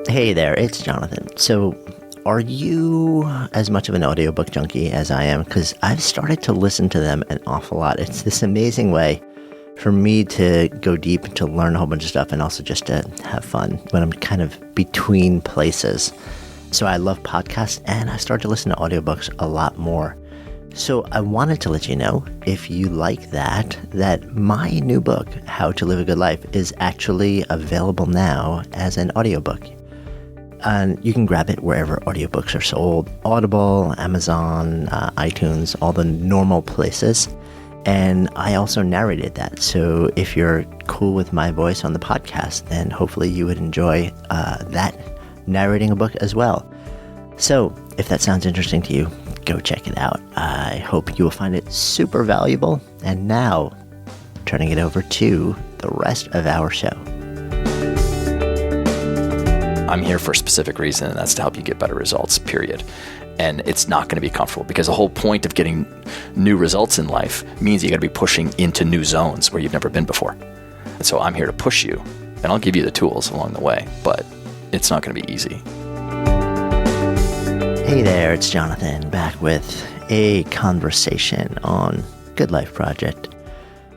Hey there, it's Jonathan. So, are you as much of an audiobook junkie as I am? Because I've started to listen to them an awful lot. It's this amazing way for me to go deep and to learn a whole bunch of stuff and also just to have fun when I'm kind of between places. So I love podcasts and I started to listen to audiobooks a lot more. So I wanted to let you know, if you like that my new book, How to Live a Good Life, is actually available now as an audiobook. And you can grab it wherever audiobooks are sold. Audible, Amazon, iTunes, all the normal places. And I also narrated that. So if you're cool with my voice on the podcast, then hopefully you would enjoy that narrating a book as well. So if that sounds interesting to you, go check it out. I hope you will find it super valuable. And now, turning it over to the rest of our show. I'm here for a specific reason, and that's to help you get better results, period. And it's not going to be comfortable because the whole point of getting new results in life means you got to be pushing into new zones where you've never been before. And so I'm here to push you, and I'll give you the tools along the way, but it's not going to be easy. Hey there, it's Jonathan back with a conversation on Good Life Project.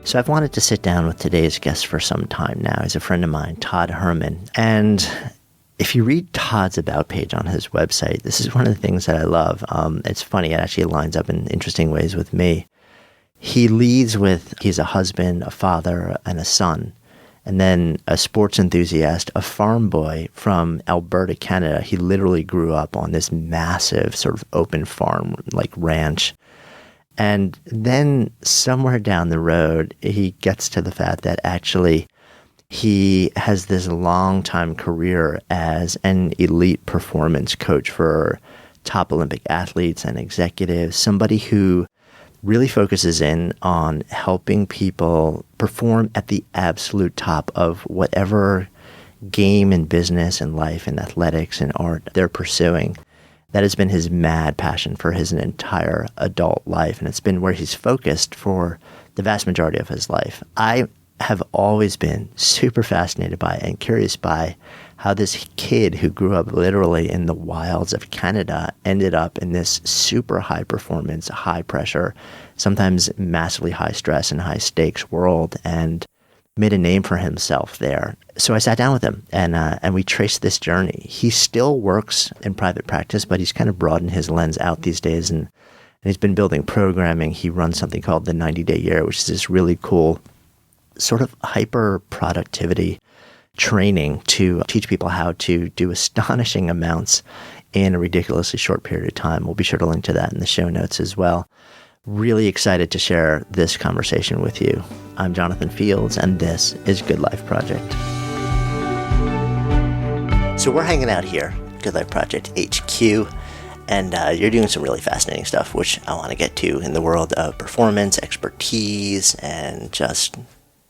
So I've wanted to sit down with today's guest for some time now. He's a friend of mine, Todd Herman. And if you read Todd's About page on his website, this is one of the things that I love. It's funny, it actually lines up in interesting ways with me. He leads with he's a husband, a father, and a son, and then a sports enthusiast, a farm boy from Alberta, Canada. He literally grew up on this massive sort of open farm, like ranch. And then somewhere down the road, he gets to the fact that actually he has this long time career as an elite performance coach for top Olympic athletes and executives, somebody who really focuses in on helping people perform at the absolute top of whatever game and business and life and athletics and art they're pursuing. That has been his mad passion for his entire adult life, and it's been where he's focused for the vast majority of his life. I have always been super fascinated by and curious by how this kid who grew up literally in the wilds of Canada ended up in this super high performance, high pressure, sometimes massively high stress and high stakes world, and made a name for himself there. So I sat down with him and we traced this journey. He still works in private practice, but he's kind of broadened his lens out these days, and he's been building programming. He runs something called the 90-Day Year, which is this really cool sort of hyper productivity training to teach people how to do astonishing amounts in a ridiculously short period of time. We'll be sure to link to that in the show notes as well. Really excited to share this conversation with you. I'm Jonathan Fields, and this is Good Life Project. So we're hanging out here, Good Life Project HQ, and you're doing some really fascinating stuff, which I want to get to in the world of performance, expertise, and just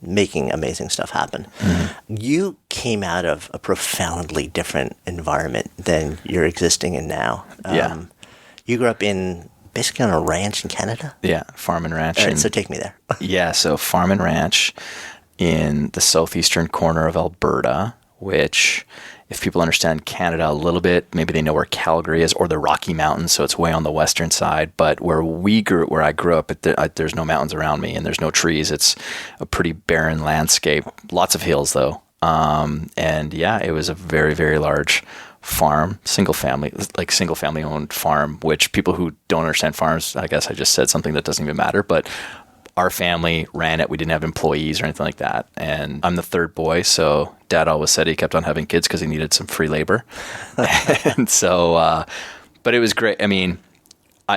making amazing stuff happen. Mm-hmm. You came out of a profoundly different environment than you're existing in now. Yeah. You grew up in basically on a ranch in Canada? Yeah, farm and ranch. All right, so take me there. Yeah, so farm and ranch in the southeastern corner of Alberta, which, if people understand Canada a little bit, maybe they know where Calgary is, or the Rocky Mountains, so it's way on the western side. But where I grew up, there's no mountains around me and there's no trees. It's a pretty barren landscape. Lots of hills, though. And yeah, it was a very, very large farm, single family owned farm, which people who don't understand farms, I guess I just said something that doesn't even matter, but our family ran it. We didn't have employees or anything like that. And I'm the third boy, so Dad always said he kept on having kids because he needed some free labor. And so, but it was great. I mean,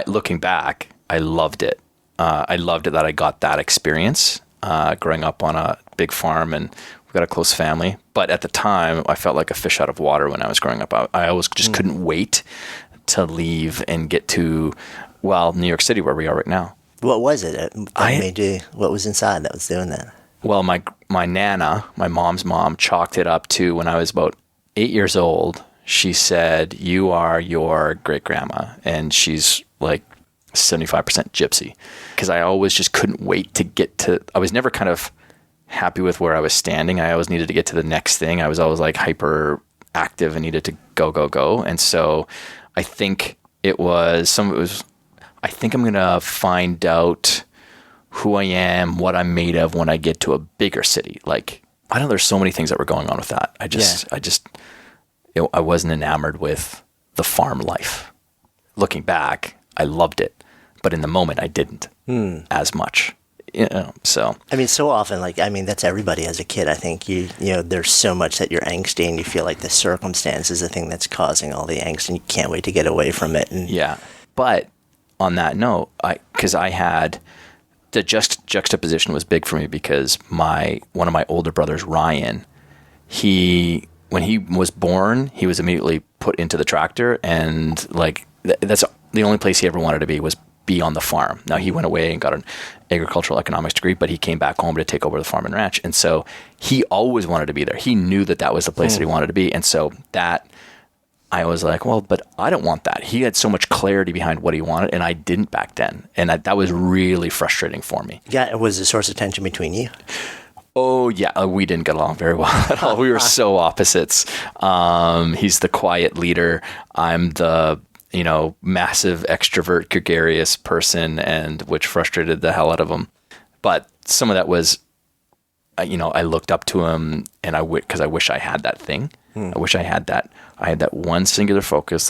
looking back, I loved it. I loved it that I got that experience growing up on a big farm, and we got a close family. But at the time, I felt like a fish out of water when I was growing up. I always just couldn't wait to leave and get to, New York City, where we are right now. What was it that made you, what was inside that was doing that? Well, my Nana, my mom's mom, chalked it up to when I was about 8 years old. She said, "You are your great-grandma," and she's like 75% gypsy. Because I always just couldn't wait to get to, I was never kind of happy with where I was standing. I always needed to get to the next thing. I was always like hyper active and needed to go. And so I think I think I'm going to find out who I am, what I'm made of when I get to a bigger city. Like, I know there's so many things that were going on with that. I wasn't enamored with the farm life. Looking back, I loved it, but in the moment I didn't as much. So I mean, so often, that's everybody as a kid. I think there's so much that you're angsty, and you feel like the circumstance is the thing that's causing all the angst, and you can't wait to get away from it. And yeah, but on that note, because I had the juxtaposition was big for me because one of my older brothers, Ryan, when he was born, he was immediately put into the tractor, and that's the only place he ever wanted to be on the farm. Now, he went away and got an agricultural economics degree, but he came back home to take over the farm and ranch. And so he always wanted to be there. He knew that was the place that he wanted to be. And so that I was like, well, but I don't want that. He had so much clarity behind what he wanted, and I didn't back then. And that was really frustrating for me. Yeah, it was a source of tension between you. Oh, yeah. We didn't get along very well at all. We were so opposites. He's the quiet leader. I'm the massive extrovert, gregarious person, and which frustrated the hell out of him. But some of that was, I looked up to him, and because I wish I had that thing. I wish I had that. I had that one singular focus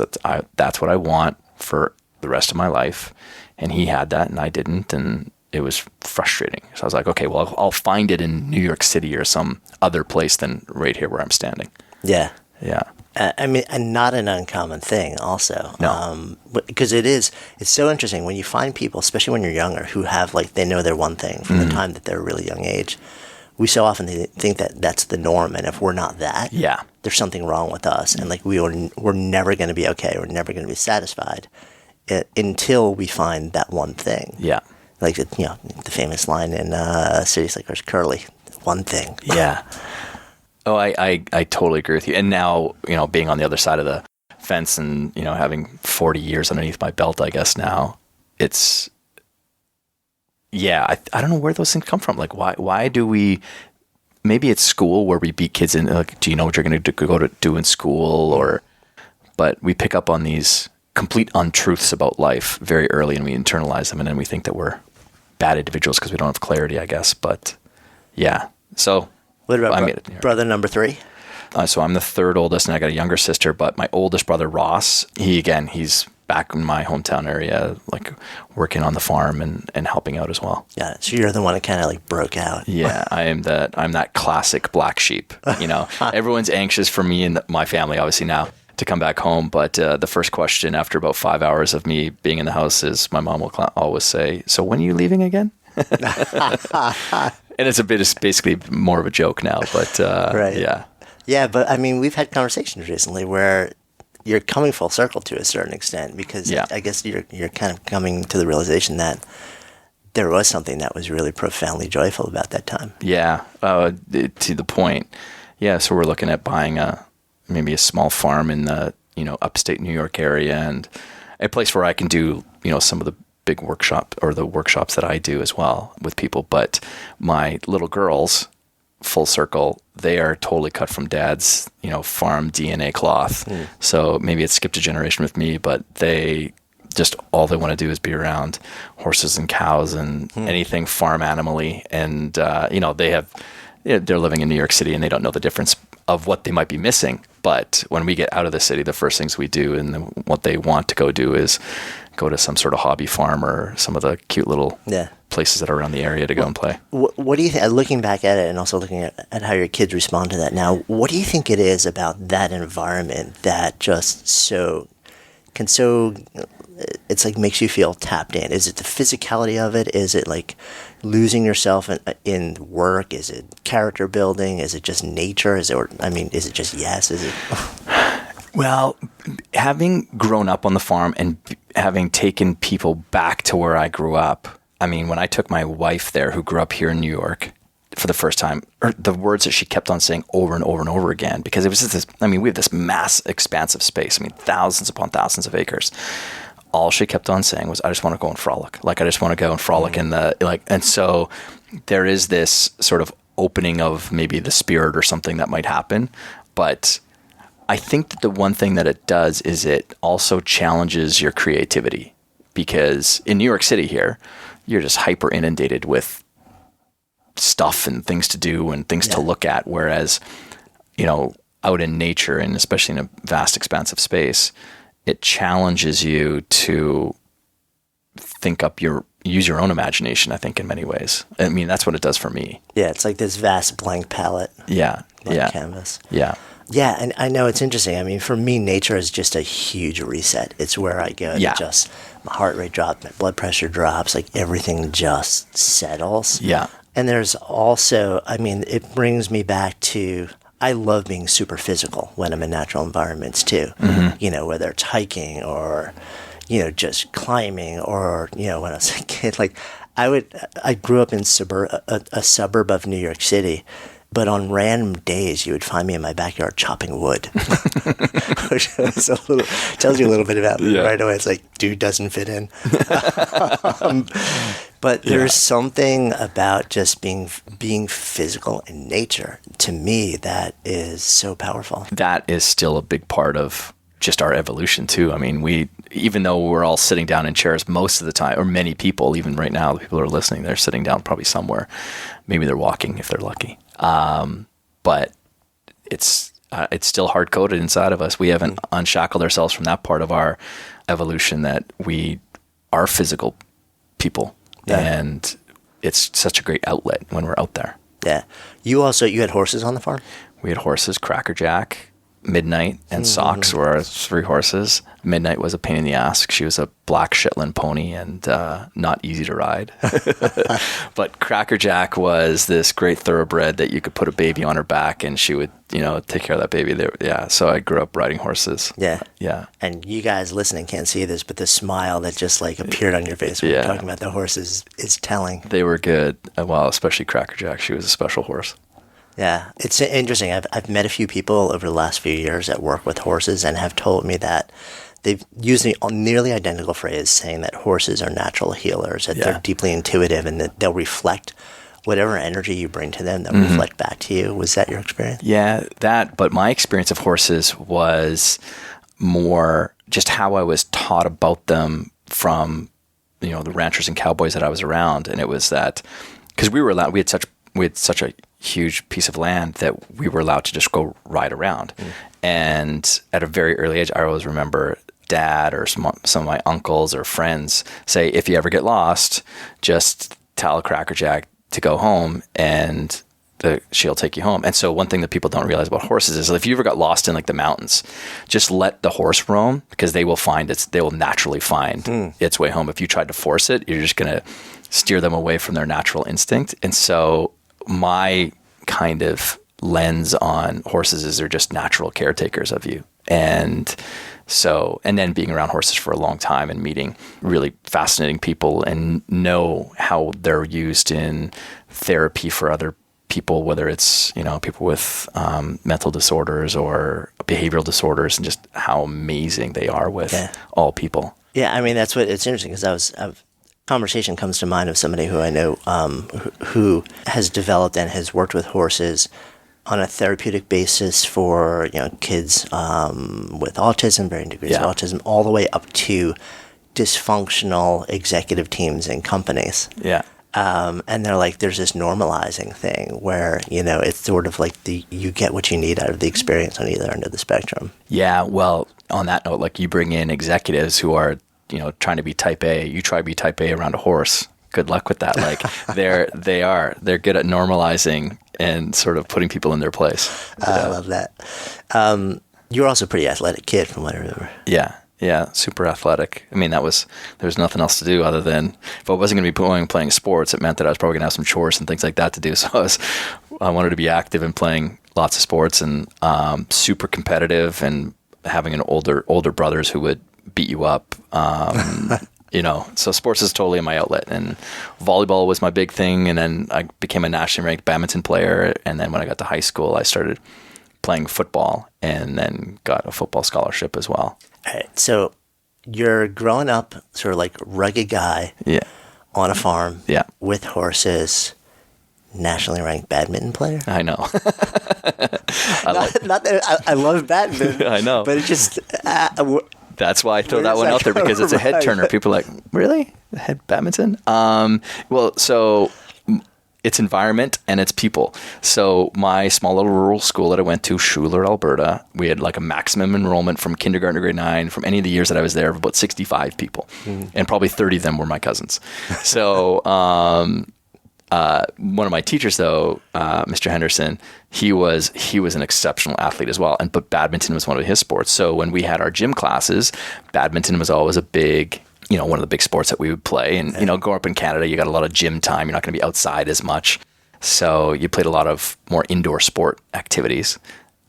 that's what I want for the rest of my life. And he had that, and I didn't, and it was frustrating. So I was like, okay, well, I'll find it in New York City or some other place than right here where I'm standing. Yeah. Yeah. And not an uncommon thing also. No. Because it's so interesting when you find people, especially when you're younger, who have they know their one thing from the time that they're a really young age. We so often think that that's the norm, and if we're not that, there's something wrong with us, and we're never going to be okay, we're never going to be satisfied until we find that one thing. Yeah. Like the famous line in City Slickers, Curly, one thing. Yeah. Oh, I totally agree with you. And now, being on the other side of the fence and, having 40 years underneath my belt, I guess now, it's, I don't know where those things come from. Like, why do we, maybe it's school where we beat kids in, do you know what you're going to go to do in school? But we pick up on these complete untruths about life very early, and we internalize them, and then we think that we're bad individuals because we don't have clarity, I guess. But yeah, so... What about brother number 3? So I'm the third oldest, and I got a younger sister. But my oldest brother, Ross, he's back in my hometown area, working on the farm and helping out as well. Yeah, so you're the one that kind of broke out. Yeah, I'm that classic black sheep. Everyone's anxious for me and my family, obviously now, to come back home. But the first question after about 5 hours of me being in the house is my mom will always say, "So when are you leaving again?" And it's basically more of a joke now, but right. Yeah. Yeah, but I mean, we've had conversations recently where you're coming full circle to a certain extent because I guess you're kind of coming to the realization that there was something that was really profoundly joyful about that time. Yeah, to the point. Yeah, so we're looking at buying maybe a small farm in the upstate New York area, and a place where I can do some of the big workshops that I do as well with people. But my little girls, full circle, they are totally cut from dad's, farm DNA cloth. So maybe it skipped a generation with me, but all they want to do is be around horses and cows and anything farm animally. And, they're living in New York City and they don't know the difference of what they might be missing. But when we get out of the city, the first things we do and what they want to go do is go to some sort of hobby farm or some of the cute little places that are around the area to go and play. What do you think, looking back at it and also looking at how your kids respond to that now, what do you think it is about that environment that just it's makes you feel tapped in? Is it the physicality of it? Is it losing yourself in work? Is it character building? Is it just nature? Is it just yes? Is it... Well, having grown up on the farm and having taken people back to where I grew up, when I took my wife there, who grew up here in New York for the first time, the words that she kept on saying over and over and over again, because it was just this, we have this mass expansive space, thousands upon thousands of acres. All she kept on saying was, I just want to go and frolic. I just want to go and frolic in and so there is this sort of opening of maybe the spirit or something that might happen, but I think that the one thing that it does is it also challenges your creativity, because in New York City here, you're just hyper inundated with stuff and things to do and things to look at. Whereas, out in nature, and especially in a vast expanse of space, it challenges you to use your own imagination, I think, in many ways. I mean, that's what it does for me. Yeah, it's like this vast blank palette. Blank canvas. Yeah. Yeah, and I know it's interesting. I mean, for me, nature is just a huge reset. It's where I go to just, my heart rate drops, my blood pressure drops, like everything just settles. Yeah. And there's also, I mean, it brings me back to, I love being super physical when I'm in natural environments too. Mm-hmm. Whether it's hiking or, just climbing, or, when I was a kid, like I grew up in a suburb of New York City. But on random days, you would find me in my backyard chopping wood, which is tells you a little bit about me right away. It's like, dude doesn't fit in. But there's something about just being physical in nature, to me, that is so powerful. That is still a big part of just our evolution too. I mean, even though we're all sitting down in chairs most of the time, or many people, even right now, the people who are listening, they're sitting down probably somewhere. Maybe they're walking if they're lucky. But it's still hard coded inside of us. We haven't unshackled ourselves from that part of our evolution, that we are physical people, and it's such a great outlet when we're out there. Yeah. You had horses on the farm? We had horses, Crackerjack, Midnight, and Socks were our 3 horses. Midnight was a pain in the ass. She was a black Shetland pony and not easy to ride. But Crackerjack was this great thoroughbred that you could put a baby on her back and she would, take care of that baby. So I grew up riding horses. Yeah. Yeah. And you guys listening can't see this, but the smile that just appeared on your face when you're talking about the horses is telling. They were good. Well, especially Crackerjack. She was a special horse. Yeah, it's interesting. I've met a few people over the last few years that work with horses and have told me that they've used the nearly identical phrase, saying that horses are natural healers, that they're deeply intuitive, and that they'll reflect whatever energy you bring to them, they'll reflect back to you. Was that your experience? Yeah, but my experience of horses was more just how I was taught about them from, the ranchers and cowboys that I was around. And it was that, because we had such a huge piece of land that we were allowed to just go ride around. And at a very early age, I always remember Dad or some of my uncles or friends say, if you ever get lost, just tell Crackerjack to go home and she'll take you home. And so one thing that people don't realize about horses is if you ever got lost in the mountains, just let the horse roam, because they will naturally find its way home. If you tried to force it, you're just going to steer them away from their natural instinct. And so my kind of lens on horses is they're just natural caretakers of you. And then being around horses for a long time and meeting really fascinating people and know how they're used in therapy for other people, whether it's, people with mental disorders or behavioral disorders, and just how amazing they are with all people. Yeah, I mean, that's what it's interesting, because conversation comes to mind of somebody who I know who has developed and has worked with horses on a therapeutic basis for kids with autism, varying degrees of autism, all the way up to dysfunctional executive teams and companies. Yeah. And they're like, there's this normalizing thing where it's sort of like you get what you need out of the experience on either end of the spectrum. Yeah. Well, on that note, you bring in executives who are trying to be type A. You try to be type A around a horse. Good luck with that. They're good at normalizing and sort of putting people in their place. I love that. You're also a pretty athletic kid, from what I remember. Yeah, super athletic. I mean, there was nothing else to do other than, if I wasn't going to be playing sports, it meant that I was probably going to have some chores and things like that to do. So I wanted to be active and playing lots of sports, and super competitive, and having older brothers who would beat you up. So sports is totally my outlet, and volleyball was my big thing. And then I became a nationally ranked badminton player. And then when I got to high school, I started playing football, and then got a football scholarship as well. All right. So you're growing up sort of rugged guy on a farm with horses. nationally ranked badminton player. I know. Not that I love badminton. I know. But it just... That's why I throw that one out there, because it's a head turner. People are like, really? Head badminton? Well, so it's environment and it's people. So my small little rural school that I went to, Schuler, Alberta, we had like a maximum enrollment from kindergarten to grade 9 from any of the years that I was there of about 65 people. And probably 30 of them were my cousins. So one of my teachers, though, Mr. Henderson, he was an exceptional athlete as well. But badminton was one of his sports. So when we had our gym classes, badminton was always a big, one of the big sports that we would play. And, growing up in Canada, you got a lot of gym time. You're not going to be outside as much. So you played a lot of more indoor sport activities.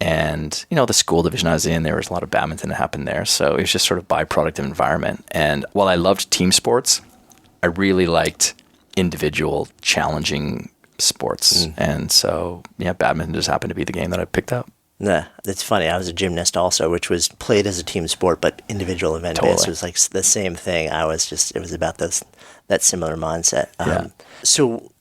And, the school division I was in, there was a lot of badminton that happened there. So it was just sort of byproduct of environment. And while I loved team sports, I really liked individual challenging sports. And so, badminton just happened to be the game that I picked up. Yeah, it's funny. I was a gymnast also, which was played as a team sport, but individual event based. It was like the same thing. It was about that similar mindset. So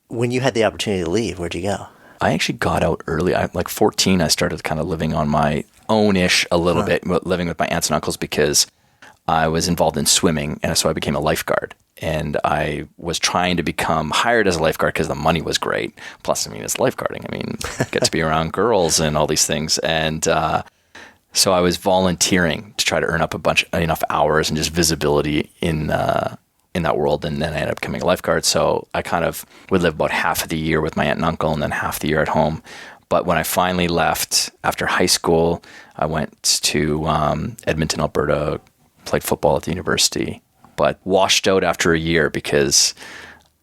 when you had the opportunity to leave, where'd you go? I actually got out early. Like 14, I started kind of living on my own-ish a little bit, living with my aunts and uncles, because I was involved in swimming, and so I became a lifeguard. And I was trying to become hired as a lifeguard because the money was great. Plus, it's lifeguarding. Get to be around girls and all these things. And so I was volunteering to try to earn up enough hours and just visibility in that world. And then I ended up becoming a lifeguard. So I kind of would live about half of the year with my aunt and uncle and then half the year at home. But when I finally left after high school, I went to Edmonton, Alberta, played football at the university, but washed out after a year because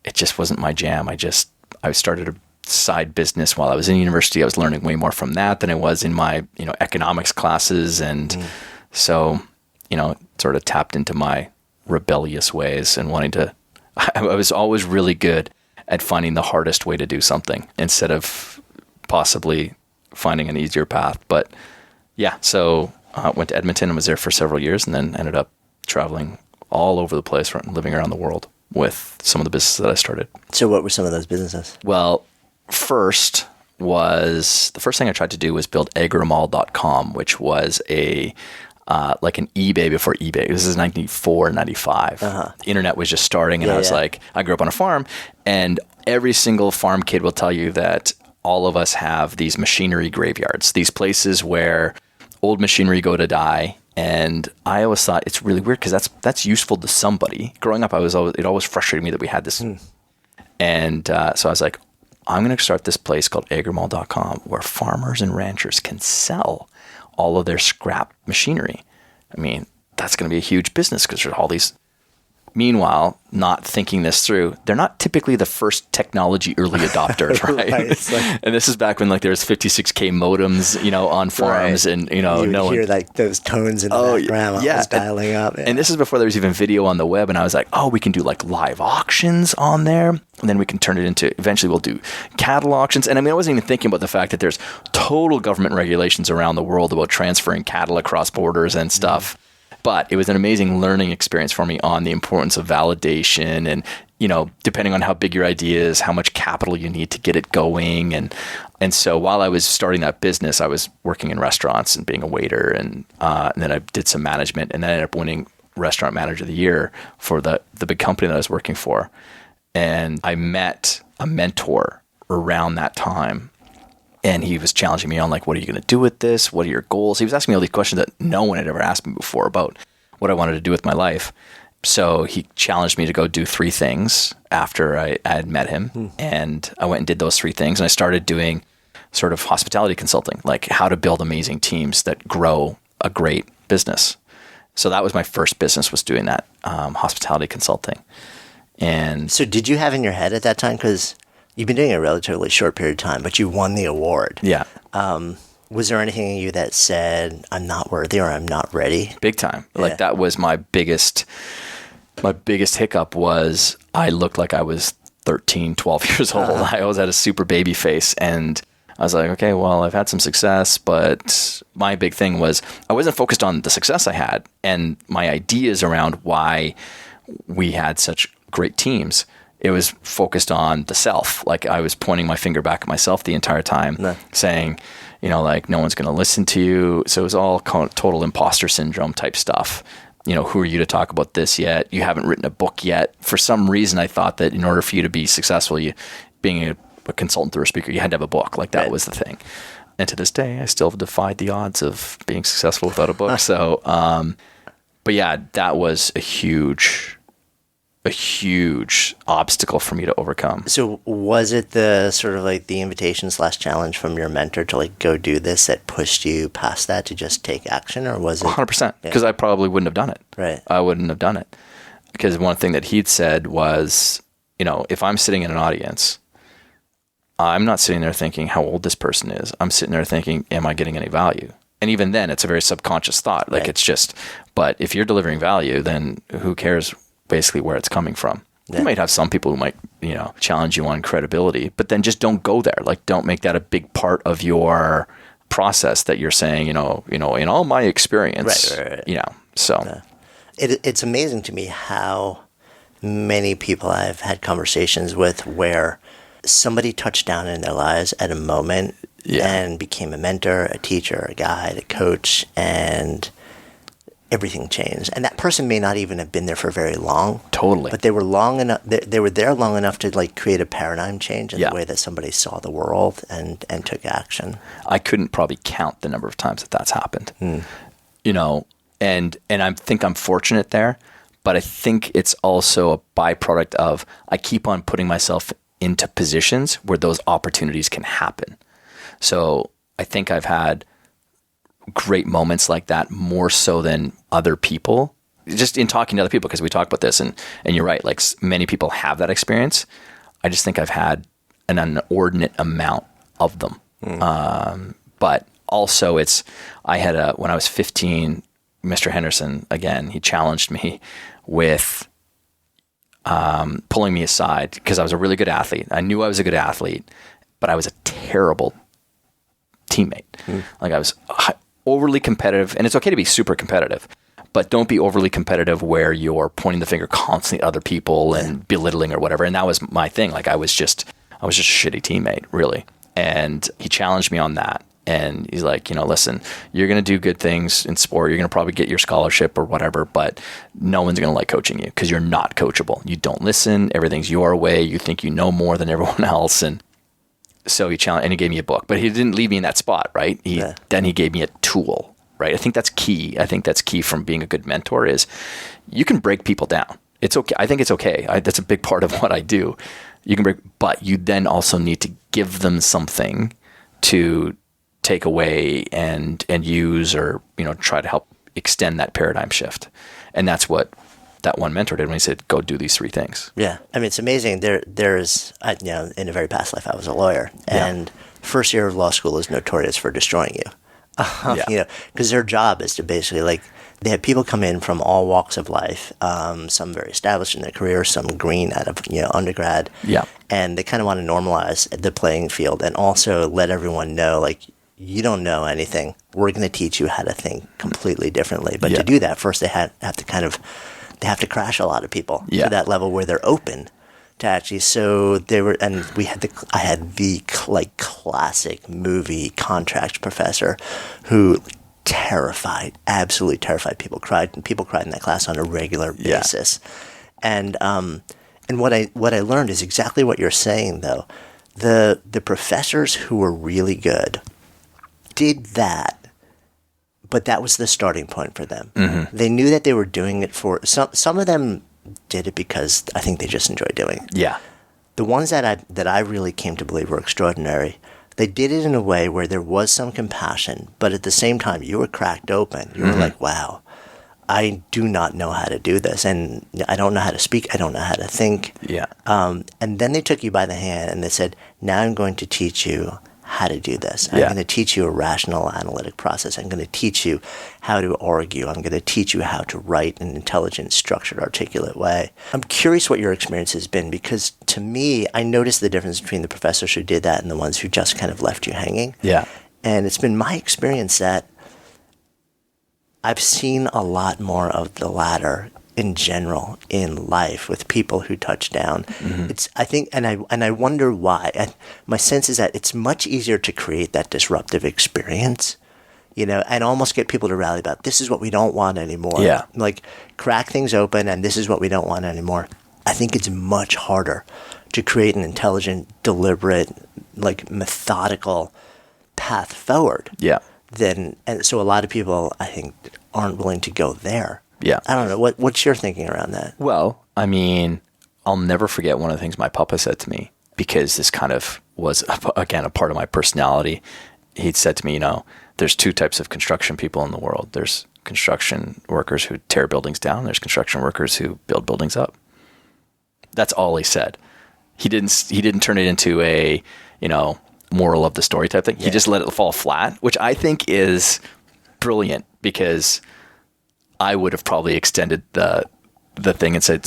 it just wasn't my jam. I started a side business while I was in university. I was learning way more from that than I was in my, economics classes. And so, sort of tapped into my rebellious ways and I was always really good at finding the hardest way to do something instead of possibly finding an easier path. But yeah, so I went to Edmonton and was there for several years and then ended up traveling all over the place, living around the world with some of the businesses that I started. So what were some of those businesses? Well, the first thing I tried to do was build agrimall.com, which was like an eBay before eBay. This is 94, 95. The internet was just starting, and I was like, I grew up on a farm, and every single farm kid will tell you that all of us have these machinery graveyards, these places where old machinery go to die. And I always thought it's really weird because that's useful to somebody. Growing up, it always frustrated me that we had this. And so I was like, I'm going to start this place called agrimall.com where farmers and ranchers can sell all of their scrap machinery. That's going to be a huge business because there's all these. Meanwhile, not thinking this through, they're not typically the first technology early adopters, right? And this is back when there was 56K modems, on farms, and you hear like those tones in the background. Was dialing up. And this is before there was even video on the web. And I was like, we can do like live auctions on there, and then we can turn it into. Eventually, we'll do cattle auctions. And I wasn't even thinking about the fact that there's total government regulations around the world about transferring cattle across borders and stuff. But it was an amazing learning experience for me on the importance of validation and, depending on how big your idea is, how much capital you need to get it going. And so while I was starting that business, I was working in restaurants and being a waiter. And then I did some management, and then I ended up winning Restaurant Manager of the Year for the big company that I was working for. And I met a mentor around that time. And he was challenging me on what are you going to do with this? What are your goals? He was asking me all these questions that no one had ever asked me before about what I wanted to do with my life. So he challenged me to go do 3 things after I had met him. And I went and did those 3 things. And I started doing sort of hospitality consulting, like how to build amazing teams that grow a great business. So that was my first business, was doing that, hospitality consulting. And so did you have in your head at that time, because you've been doing it a relatively short period of time, but you won the award. Yeah. Was there anything in you that said, I'm not worthy or I'm not ready? Big time. Yeah. That was my biggest hiccup was I looked like I was 13, 12 years old. I always had a super baby face. And I was like, okay, well, I've had some success, but my big thing was I wasn't focused on the success I had and my ideas around why we had such great teams. it was focused on the self. Like I was pointing my finger back at myself the entire time, saying, like no one's going to listen to you. So it was all total imposter syndrome type stuff. Who are you to talk about this yet? You haven't written a book yet. For some reason, I thought that in order for you to be successful, being a consultant or a speaker, you had to have a book. Like that was the thing. And to this day, I still have defied the odds of being successful without a book. So, but yeah, that was a huge obstacle for me to overcome. So was it the sort of like the invitation / challenge from your mentor to like go do this that pushed you past that to just take action, or was it 100%? Because I probably wouldn't have done it. Right. I wouldn't have done it. Because one thing that he'd said was, if I'm sitting in an audience, I'm not sitting there thinking how old this person is. I'm sitting there thinking, am I getting any value? And even then, it's a very subconscious thought. Like it's just, but if you're delivering value, then who cares basically where it's coming from? Yeah. You might have some people who might, challenge you on credibility, but then just don't go there. Like don't make that a big part of your process that you're saying, in all my experience, right. So. Yeah. It's amazing to me how many people I've had conversations with where somebody touched down in their lives at a moment and became a mentor, a teacher, a guide, a coach, and everything changed. And that person may not even have been there for very long. Totally. But they were long enough. They were there long enough to like create a paradigm change in the way that somebody saw the world and took action. I couldn't probably count the number of times that's happened. And I think I'm fortunate there, but I think it's also a byproduct of I keep on putting myself into positions where those opportunities can happen. So I think I've had great moments like that more so than other people, just in talking to other people, because we talk about this and you're right, like many people have that experience. I just think I've had an inordinate amount of them. But also when I was 15, Mr. Henderson, again, he challenged me with pulling me aside because I was a really good athlete. I knew I was a good athlete, but I was a terrible teammate. Like I was overly competitive, and it's okay to be super competitive, but don't be overly competitive where you're pointing the finger constantly at other people and belittling or whatever. And that was my thing. Like I was just a shitty teammate, really. And he challenged me on that. And he's like, listen, you're going to do good things in sport. You're going to probably get your scholarship or whatever, but no one's going to like coaching you because you're not coachable. You don't listen. Everything's your way. You think you know more than everyone else. And so he challenged, and he gave me a book, but he didn't leave me in that spot, right? Then he gave me a tool, right? I think that's key. I think that's key from being a good mentor is you can break people down. It's okay. I think it's okay. That's a big part of what I do. You can break, but you then also need to give them something to take away and use, or try to help extend that paradigm shift. And that's what that one mentor did when he said, go do these 3 things. Yeah. I mean, it's amazing. There's in a very past life I was a lawyer, and first year of law school is notorious for destroying you. Because their job is to basically like, they have people come in from all walks of life, some very established in their career, some green out of undergrad, and they kind of want to normalize the playing field and also let everyone know, like, you don't know anything. We're going to teach you how to think completely differently. But to do that, first they have to crash a lot of people to that level where they're open to actually. So they were, and I had the classic movie contract professor who absolutely terrified people. People cried in that class on a regular basis. And what I learned is exactly what you're saying though. The professors who were really good did that, but that was the starting point for them. Mm-hmm. They knew that they were doing it for some of them did it because I think they just enjoyed doing it. Yeah. The ones that I really came to believe were extraordinary, they did it in a way where there was some compassion, but at the same time you were cracked open. You were like, wow, I do not know how to do this, and I don't know how to speak. I don't know how to think. Yeah. And then they took you by the hand and they said, now I'm going to teach you how to do this. I'm going to teach you a rational analytic process. I'm going to teach you how to argue. I'm going to teach you how to write in an intelligent, structured, articulate way. I'm curious what your experience has been, because to me, I noticed the difference between the professors who did that and the ones who just kind of left you hanging. Yeah. And it's been my experience that I've seen a lot more of the latter in general in life with people who touch down. It's, I think, and I wonder why. And my sense is that it's much easier to create that disruptive experience, and almost get people to rally about, this is what we don't want anymore. Yeah. Like, crack things open and this is what we don't want anymore. I think it's much harder to create an intelligent, deliberate, like, methodical path forward. Yeah. And so a lot of people, I think, aren't willing to go there. Yeah. I don't know. What's your thinking around that? Well, I mean, I'll never forget one of the things my papa said to me, because this kind of was, again, a part of my personality. He'd said to me, there's two types of construction people in the world. There's construction workers who tear buildings down. There's construction workers who build buildings up. That's all he said. He didn't turn it into a, moral of the story type thing. Yeah. He just let it fall flat, which I think is brilliant, because I would have probably extended the thing and said,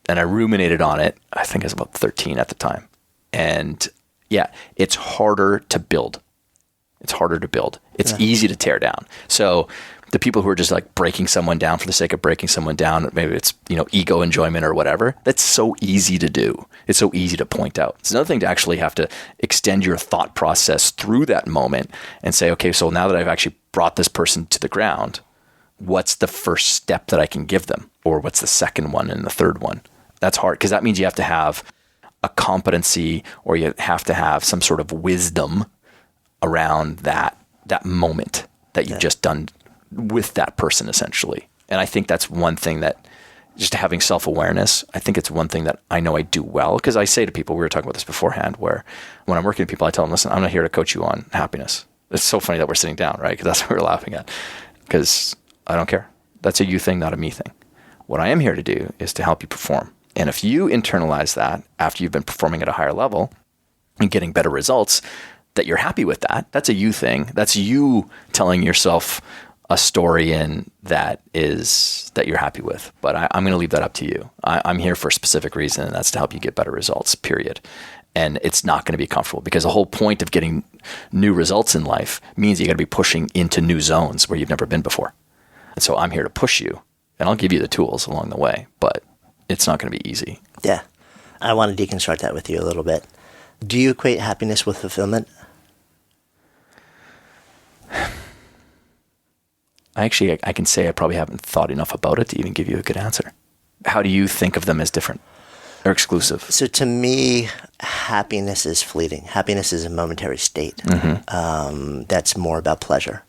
and I ruminated on it. I think I was about 13 at the time. And yeah, it's harder to build. It's easy to tear down. So the people who are just like breaking someone down for the sake of breaking someone down, maybe it's, ego enjoyment or whatever, that's so easy to do. It's so easy to point out. It's another thing to actually have to extend your thought process through that moment and say, okay, so now that I've actually brought this person to the ground, what's the first step that I can give them? Or what's the second one and the third one? That's hard, because that means you have to have a competency, or you have to have some sort of wisdom around that moment that you've just done with that person, essentially. And I think that's one thing that, just having self-awareness, I think it's one thing that I know I do well, because I say to people, we were talking about this beforehand, where when I'm working with people, I tell them, listen, I'm not here to coach you on happiness. It's so funny that we're sitting down, right? Because that's what we're laughing at, because I don't care. That's a you thing, not a me thing. What I am here to do is to help you perform. And if you internalize that after you've been performing at a higher level and getting better results, that you're happy with that, that's a you thing. That's you telling yourself a story that you're happy with. But I'm going to leave that up to you. I'm here for a specific reason, and that's to help you get better results, period. And it's not going to be comfortable, because the whole point of getting new results in life means you got to be pushing into new zones where you've never been before. And so I'm here to push you, and I'll give you the tools along the way, but it's not going to be easy. Yeah. I want to deconstruct that with you a little bit. Do you equate happiness with fulfillment? I can say I probably haven't thought enough about it to even give you a good answer. How do you think of them as different or exclusive? So to me, happiness is fleeting. Happiness is a momentary state. That's more about pleasure.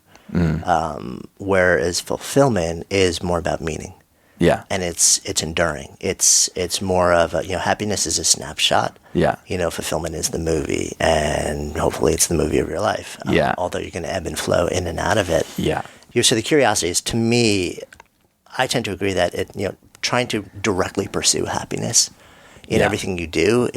Whereas fulfillment is more about meaning. Yeah. And it's enduring. It's more of a, happiness is a snapshot. Yeah. Fulfillment is the movie, and hopefully it's the movie of your life. Yeah. Although you're going to ebb and flow in and out of it. Yeah. So the curiosity is, to me, I tend to agree that trying to directly pursue happiness in everything you do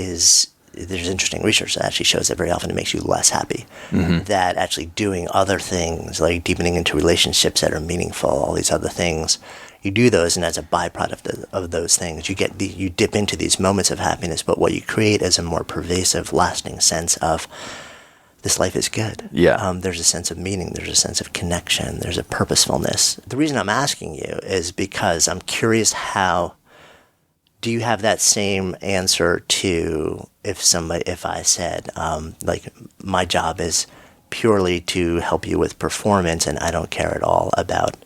there's interesting research that actually shows that very often it makes you less happy. That actually doing other things, like deepening into relationships that are meaningful, all these other things, you do those, and as a byproduct of those things, you dip into these moments of happiness. But what you create is a more pervasive, lasting sense of, this life is good. Yeah. There's a sense of meaning. There's a sense of connection. There's a purposefulness. The reason I'm asking you is because I'm curious, do you have that same answer to if I said, my job is purely to help you with performance and I don't care at all about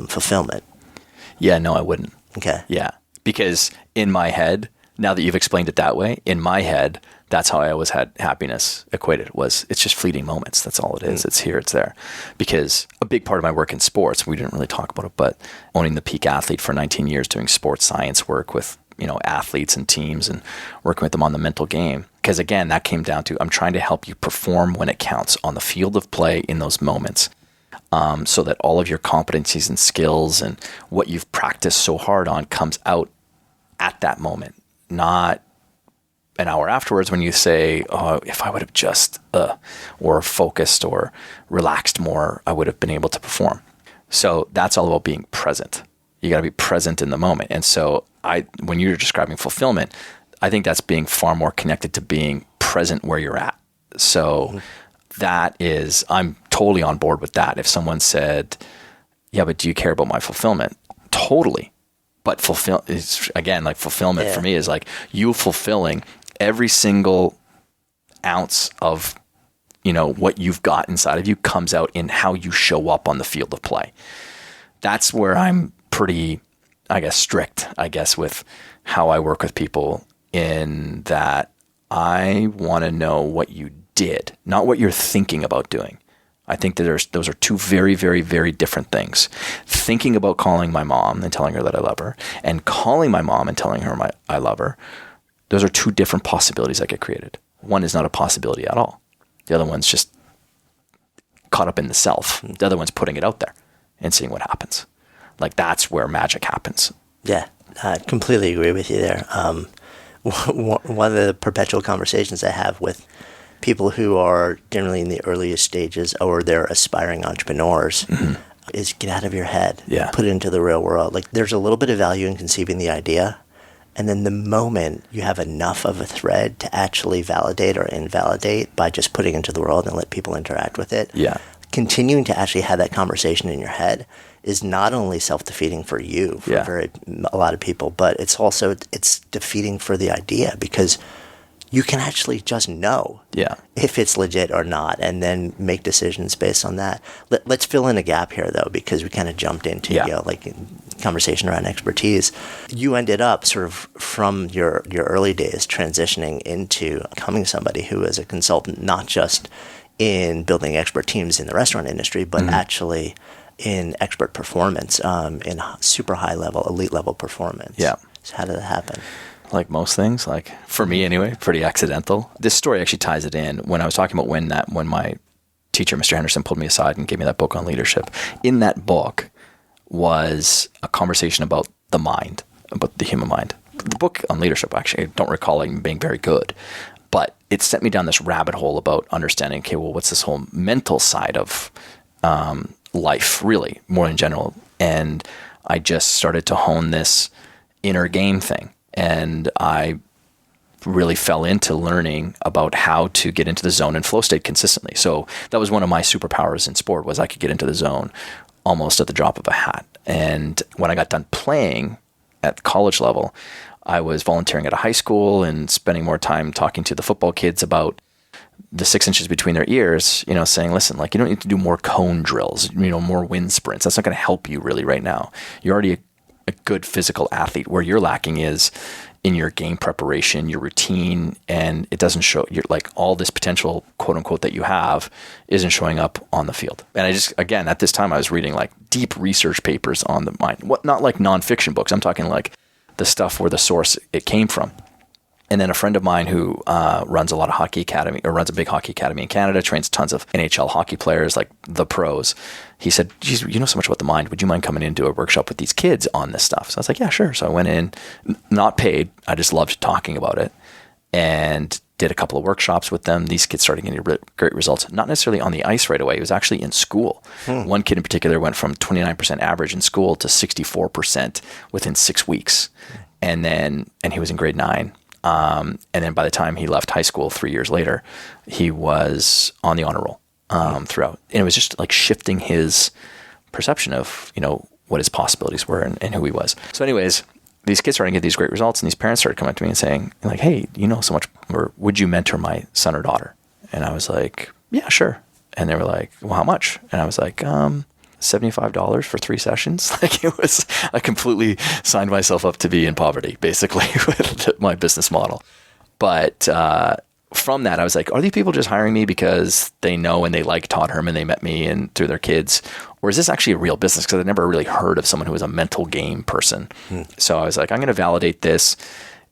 fulfillment? Yeah, no, I wouldn't. Okay. Yeah. Because in my head, now that you've explained it that way, in my head, that's how I always had happiness equated, was it's just fleeting moments. That's all it is. It's here, it's there. Because a big part of my work in sports, we didn't really talk about it, but owning the Peak Athlete for 19 years, doing sports science work with, athletes and teams and working with them on the mental game. Because again, that came down to, I'm trying to help you perform when it counts on the field of play in those moments. So that all of your competencies and skills and what you've practiced so hard on comes out at that moment, not an hour afterwards when you say, oh, if I would have just or focused or relaxed more, I would have been able to perform. So that's all about being present. You got to be present in the moment. And so when you're describing fulfillment, I think that's being far more connected to being present where you're at. So I'm totally on board with that. If someone said, yeah, but do you care about my fulfillment? Totally. But fulfillment for me is like you fulfilling every single ounce of, what you've got inside of you comes out in how you show up on the field of play. That's where I'm pretty, strict, with how I work with people, in that I want to know what you did, not what you're thinking about doing. I think that those are two very, very, very different things. Thinking about calling my mom and telling her that I love her, and calling my mom and telling her I love her, those are two different possibilities that get created. One is not a possibility at all. The other one's just caught up in the self. The other one's putting it out there and seeing what happens. Like, that's where magic happens. Yeah, I completely agree with you there. One of the perpetual conversations I have with people who are generally in the earliest stages, or they're aspiring entrepreneurs, is get out of your head, put it into the real world. Like, there's a little bit of value in conceiving the idea, and then the moment you have enough of a thread to actually validate or invalidate by just putting it into the world and let people interact with it, continuing to actually have that conversation in your head is not only self-defeating for you, for a lot of people, but it's also, it's defeating for the idea, because you can actually just know if it's legit or not, and then make decisions based on that. Let's fill in a gap here, though, because we kind of jumped into conversation around expertise. You ended up sort of from your early days transitioning into becoming somebody who is a consultant, not just in building expert teams in the restaurant industry, but actually in expert performance, in super high level, elite level performance. Yeah. So how did that happen? Like most things, like for me anyway, pretty accidental. This story actually ties it in. When I was talking about when my teacher, Mr. Henderson, pulled me aside and gave me that book on leadership. In that book was a conversation about the mind, about the human mind. The book on leadership, actually, I don't recall it being very good, but it sent me down this rabbit hole about understanding, okay, well, what's this whole mental side of life, really, more in general. And I just started to hone this inner game thing. And I really fell into learning about how to get into the zone and flow state consistently. So that was one of my superpowers in sport, was I could get into the zone almost at the drop of a hat. And when I got done playing at college level, I was volunteering at a high school and spending more time talking to the football kids about the 6 inches between their ears, saying, listen, like, you don't need to do more cone drills, more wind sprints. That's not going to help you really right now. You're already a good physical athlete. Where you're lacking is in your game preparation, your routine, and it doesn't show. You're like, all this potential, quote unquote, that you have isn't showing up on the field. And I just, again, at this time, I was reading like deep research papers on the mind. Not like nonfiction books. I'm talking like the stuff where the source it came from. And then a friend of mine who runs a lot of hockey academy, or runs a big hockey academy in Canada, trains tons of NHL hockey players, like the pros. He said, geez, you know so much about the mind. Would you mind coming in and do a workshop with these kids on this stuff? So I was like, yeah, sure. So I went in, not paid. I just loved talking about it, and did a couple of workshops with them. These kids started getting great results, not necessarily on the ice right away. It was actually in school. One kid in particular went from 29% average in school to 64% within 6 weeks. And he was in grade 9. And then by the time he left high school 3 years later, he was on the honor roll throughout. And it was just like shifting his perception of, what his possibilities were and who he was. So anyways, these kids started to get these great results, and these parents started coming up to me and saying, like, hey, you know so much, or would you mentor my son or daughter? And I was like, yeah, sure. And they were like, well, how much? And I was like, $75 for 3 sessions. Like, it was, I completely signed myself up to be in poverty, basically, with my business model. But from that, I was like, are these people just hiring me because they know and they like Todd Herman, they met me and through their kids? Or is this actually a real business? Because I'd never really heard of someone who was a mental game person. So I was like, I'm going to validate this.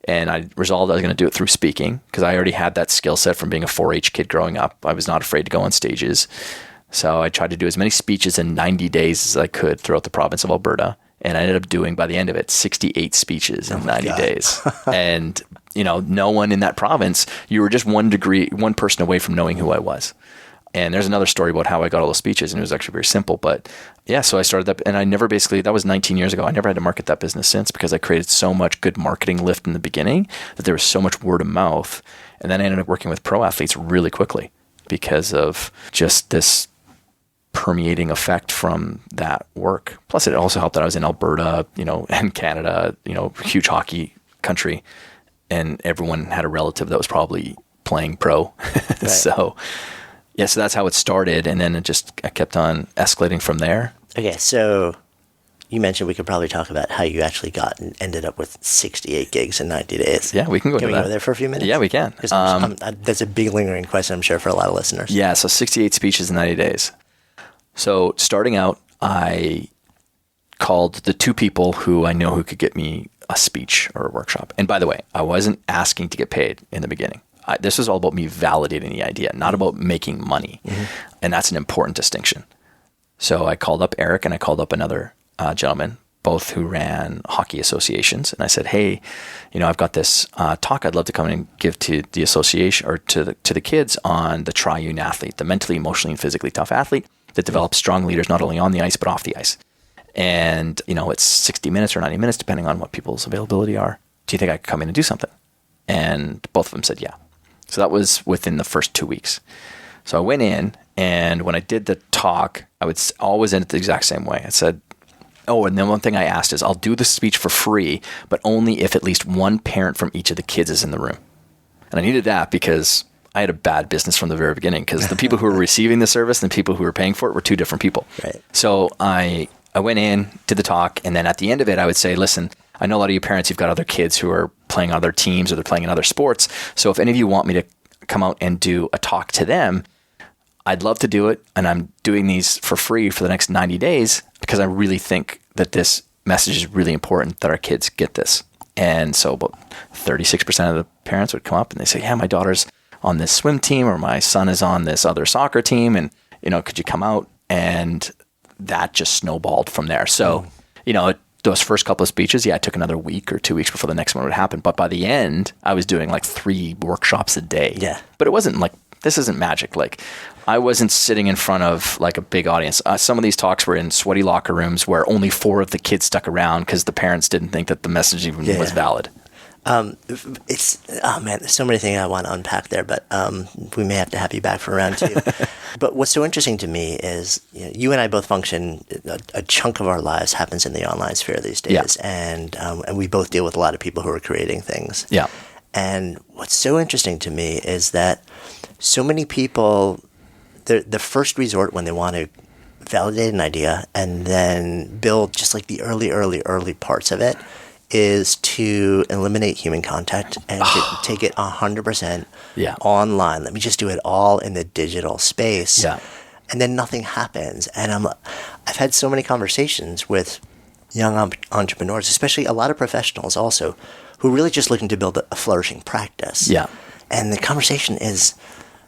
And I resolved I was going to do it through speaking, because I already had that skill set from being a 4-H kid growing up. I was not afraid to go on stages. So I tried to do as many speeches in 90 days as I could throughout the province of Alberta. And I ended up doing, by the end of it, 68 speeches in 90 days. And, no one in that province, you were just one person away from knowing who I was. And there's another story about how I got all those speeches, and it was actually very simple. But yeah, so I started that, and I never that was 19 years ago. I never had to market that business since, because I created so much good marketing lift in the beginning that there was so much word of mouth. And then I ended up working with pro athletes really quickly because of just this permeating effect from that work. Plus, it also helped that I was in Alberta, and Canada, huge hockey country, and everyone had a relative that was probably playing pro. Right. So that's how it started, and then I kept on escalating from there. Okay, so you mentioned we could probably talk about how you actually got and ended up with 68 gigs in 90 days. Yeah, we can go to that. Can we go there for a few minutes? Yeah, we can. Because that's a big lingering question, I'm sure, for a lot of listeners. Yeah, so 68 speeches in 90 days. So starting out, I called the two people who I know who could get me a speech or a workshop. And by the way, I wasn't asking to get paid in the beginning. This was all about me validating the idea, not about making money. Mm-hmm. And that's an important distinction. So I called up Eric and I called up another gentleman, both who ran hockey associations. And I said, hey, I've got this talk I'd love to come and give to the association or to the kids on the triune athlete, the mentally, emotionally, and physically tough athlete that develops strong leaders, not only on the ice, but off the ice. And, it's 60 minutes or 90 minutes, depending on what people's availability are. Do you think I could come in and do something? And both of them said, yeah. So that was within the first 2 weeks. So I went in, and when I did the talk, I would always end it the exact same way. I said, and then one thing I asked is, I'll do the speech for free, but only if at least one parent from each of the kids is in the room. And I needed that because I had a bad business from the very beginning, because the people who were receiving the service and the people who were paying for it were two different people. Right. So I went in, did the talk, and then at the end of it, I would say, listen, I know a lot of you parents, you've got other kids who are playing on other teams or they're playing in other sports. So if any of you want me to come out and do a talk to them, I'd love to do it. And I'm doing these for free for the next 90 days because I really think that this message is really important that our kids get this. And so about 36% of the parents would come up and they say, yeah, my daughter's on this swim team or my son is on this other soccer team. And, could you come out? And that just snowballed from there. So, those first couple of speeches, it took another week or 2 weeks before the next one would happen. But by the end, I was doing like 3 workshops a day. Yeah. But it wasn't like, this isn't magic. Like, I wasn't sitting in front of like a big audience. Some of these talks were in sweaty locker rooms where only 4 of the kids stuck around because the parents didn't think that the message even was valid. There's so many things I want to unpack there, but we may have to have you back for round 2. But what's so interesting to me is you and I both function. A chunk of our lives happens in the online sphere these days, and we both deal with a lot of people who are creating things. Yeah. And what's so interesting to me is that so many people, the first resort when they want to validate an idea and then build just like the early parts of it, is to eliminate human contact and to take it 100% online. Let me just do it all in the digital space. Yeah. And then nothing happens. And I've had so many conversations with young entrepreneurs, especially a lot of professionals also, who are really just looking to build a flourishing practice. Yeah. And the conversation is,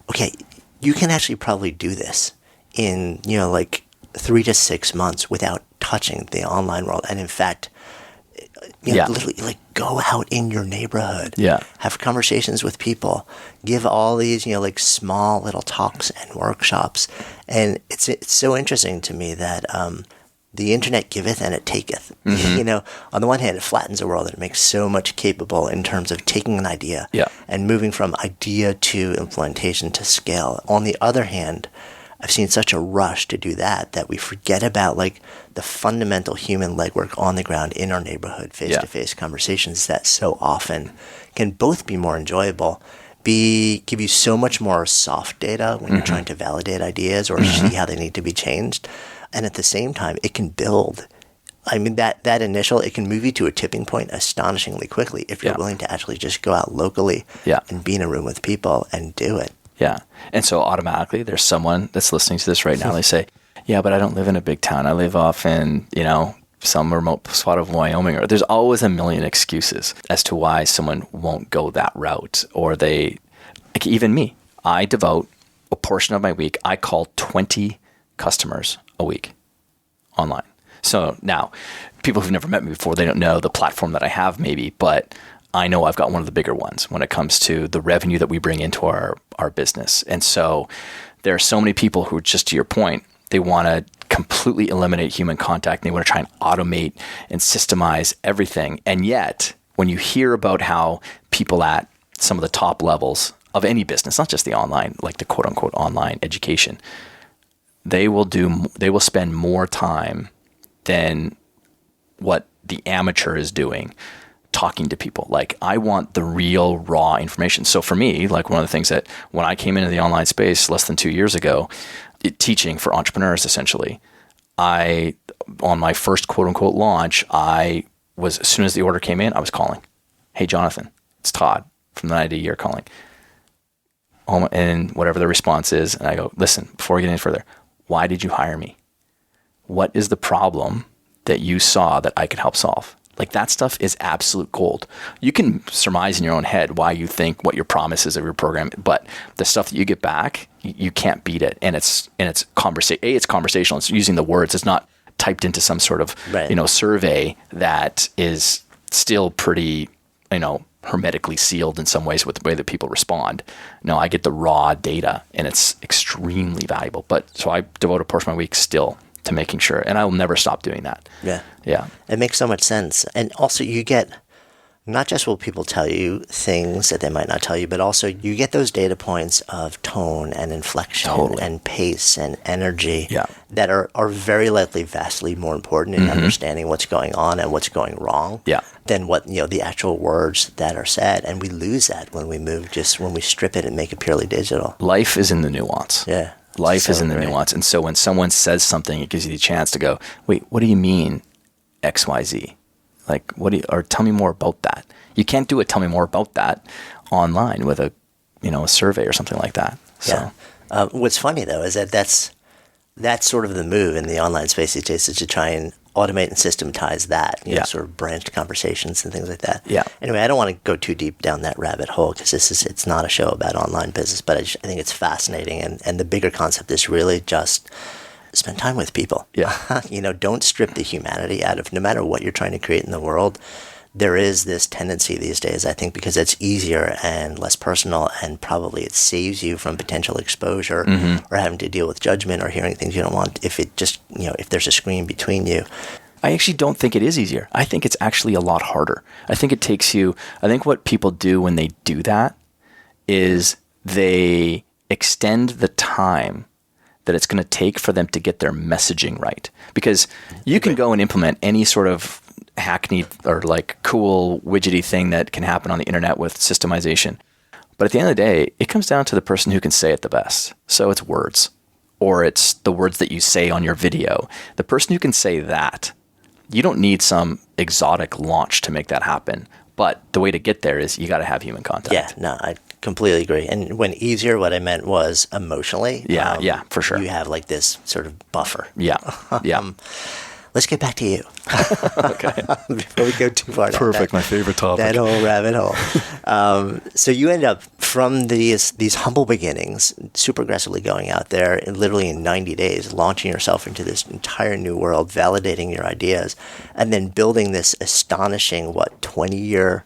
okay, you can actually probably do this in, like 3 to 6 months without touching the online world. And in fact, literally like go out in your neighborhood, have conversations with people, give all these, like small little talks and workshops. And it's so interesting to me that the internet giveth and it taketh. Mm-hmm. On the one hand, it flattens the world and it makes so much capable in terms of taking an idea and moving from idea to implementation to scale. On the other hand, I've seen such a rush to do that we forget about like the fundamental human legwork on the ground in our neighborhood, face-to-face conversations that so often can both be more enjoyable, give you so much more soft data when you're trying to validate ideas or see how they need to be changed. And at the same time, it can build. I mean, that initial, it can move you to a tipping point astonishingly quickly if you're willing to actually just go out locally and be in a room with people and do it. Yeah. And so automatically there's someone that's listening to this right now. They say, yeah, but I don't live in a big town. I live off in, some remote spot of Wyoming. Or there's always a million excuses as to why someone won't go that route. Or even me, I devote a portion of my week. I call 20 customers a week online. So now people who've never met me before, they don't know the platform that I have maybe, but I know I've got one of the bigger ones when it comes to the revenue that we bring into our business. And so there are so many people who, just to your point, they want to completely eliminate human contact and they want to try and automate and systemize everything. And yet, when you hear about how people at some of the top levels of any business, not just the online, like the quote unquote online education, they will spend more time than what the amateur is doing talking to people. Like, I want the real raw information. So for me, like, one of the things that when I came into the online space less than 2 years ago, teaching for entrepreneurs, essentially, on my first quote unquote launch, as soon as the order came in, I was calling, "Hey, Jonathan, it's Todd from the 90 Year calling." And whatever the response is, and I go, "Listen, before we get any further, why did you hire me? What is the problem that you saw that I could help solve?" Like, that stuff is absolute gold. You can surmise in your own head why you think what your promise is of your program, but the stuff that you get back, you can't beat it. And it's conversational. It's using the words. It's not typed into some sort of survey that is still pretty hermetically sealed in some ways with the way that people respond. No, I get the raw data, and it's extremely valuable. But so I devote a portion of my week still to making sure, and I will never stop doing that. Yeah. It makes so much sense. And also, you get not just will people tell you things that they might not tell you, but also you get those data points of tone and inflection and pace and energy that are very likely vastly more important in understanding what's going on and what's going wrong than what the actual words that are said. And we lose that when we strip it and make it purely digital. Life is in the nuance. Yeah. Life is in the nuance. And so when someone says something, it gives you the chance to go, "Wait, what do you mean XYZ? Like, or tell me more about that." You can't do it. Tell me more about that online with a survey or something like that. So. Yeah. What's funny though is that's sort of the move in the online space these days, is to try and automate and systematize that, sort of branched conversations and things like that. Yeah. Anyway, I don't want to go too deep down that rabbit hole because it's not a show about online business, but I think it's fascinating. And the bigger concept is really just spend time with people. Yeah. Don't strip the humanity out of, no matter what you're trying to create in the world. There is this tendency these days, I think, because it's easier and less personal, and probably it saves you from potential exposure or having to deal with judgment or hearing things you don't want if it just, if there's a screen between you. I actually don't think it is easier. I think it's actually a lot harder. I think what people do when they do that is they extend the time that it's going to take for them to get their messaging right. Because you can go and implement any sort of hackneyed or like cool widgety thing that can happen on the internet with systemization. But at the end of the day, it comes down to the person who can say it the best. So it's words, or it's the words that you say on your video. The person who can say that, you don't need some exotic launch to make that happen. But the way to get there is you got to have human contact. Yeah, no, I completely agree. And when easier, what I meant was emotionally. Yeah, for sure. You have like this sort of buffer. Yeah. Let's get back to you. Okay. Before we go too far. Perfect. My favorite topic. That whole rabbit hole. So you end up from these humble beginnings, super aggressively going out there, and literally in 90 days, launching yourself into this entire new world, validating your ideas, and then building this astonishing, 20-year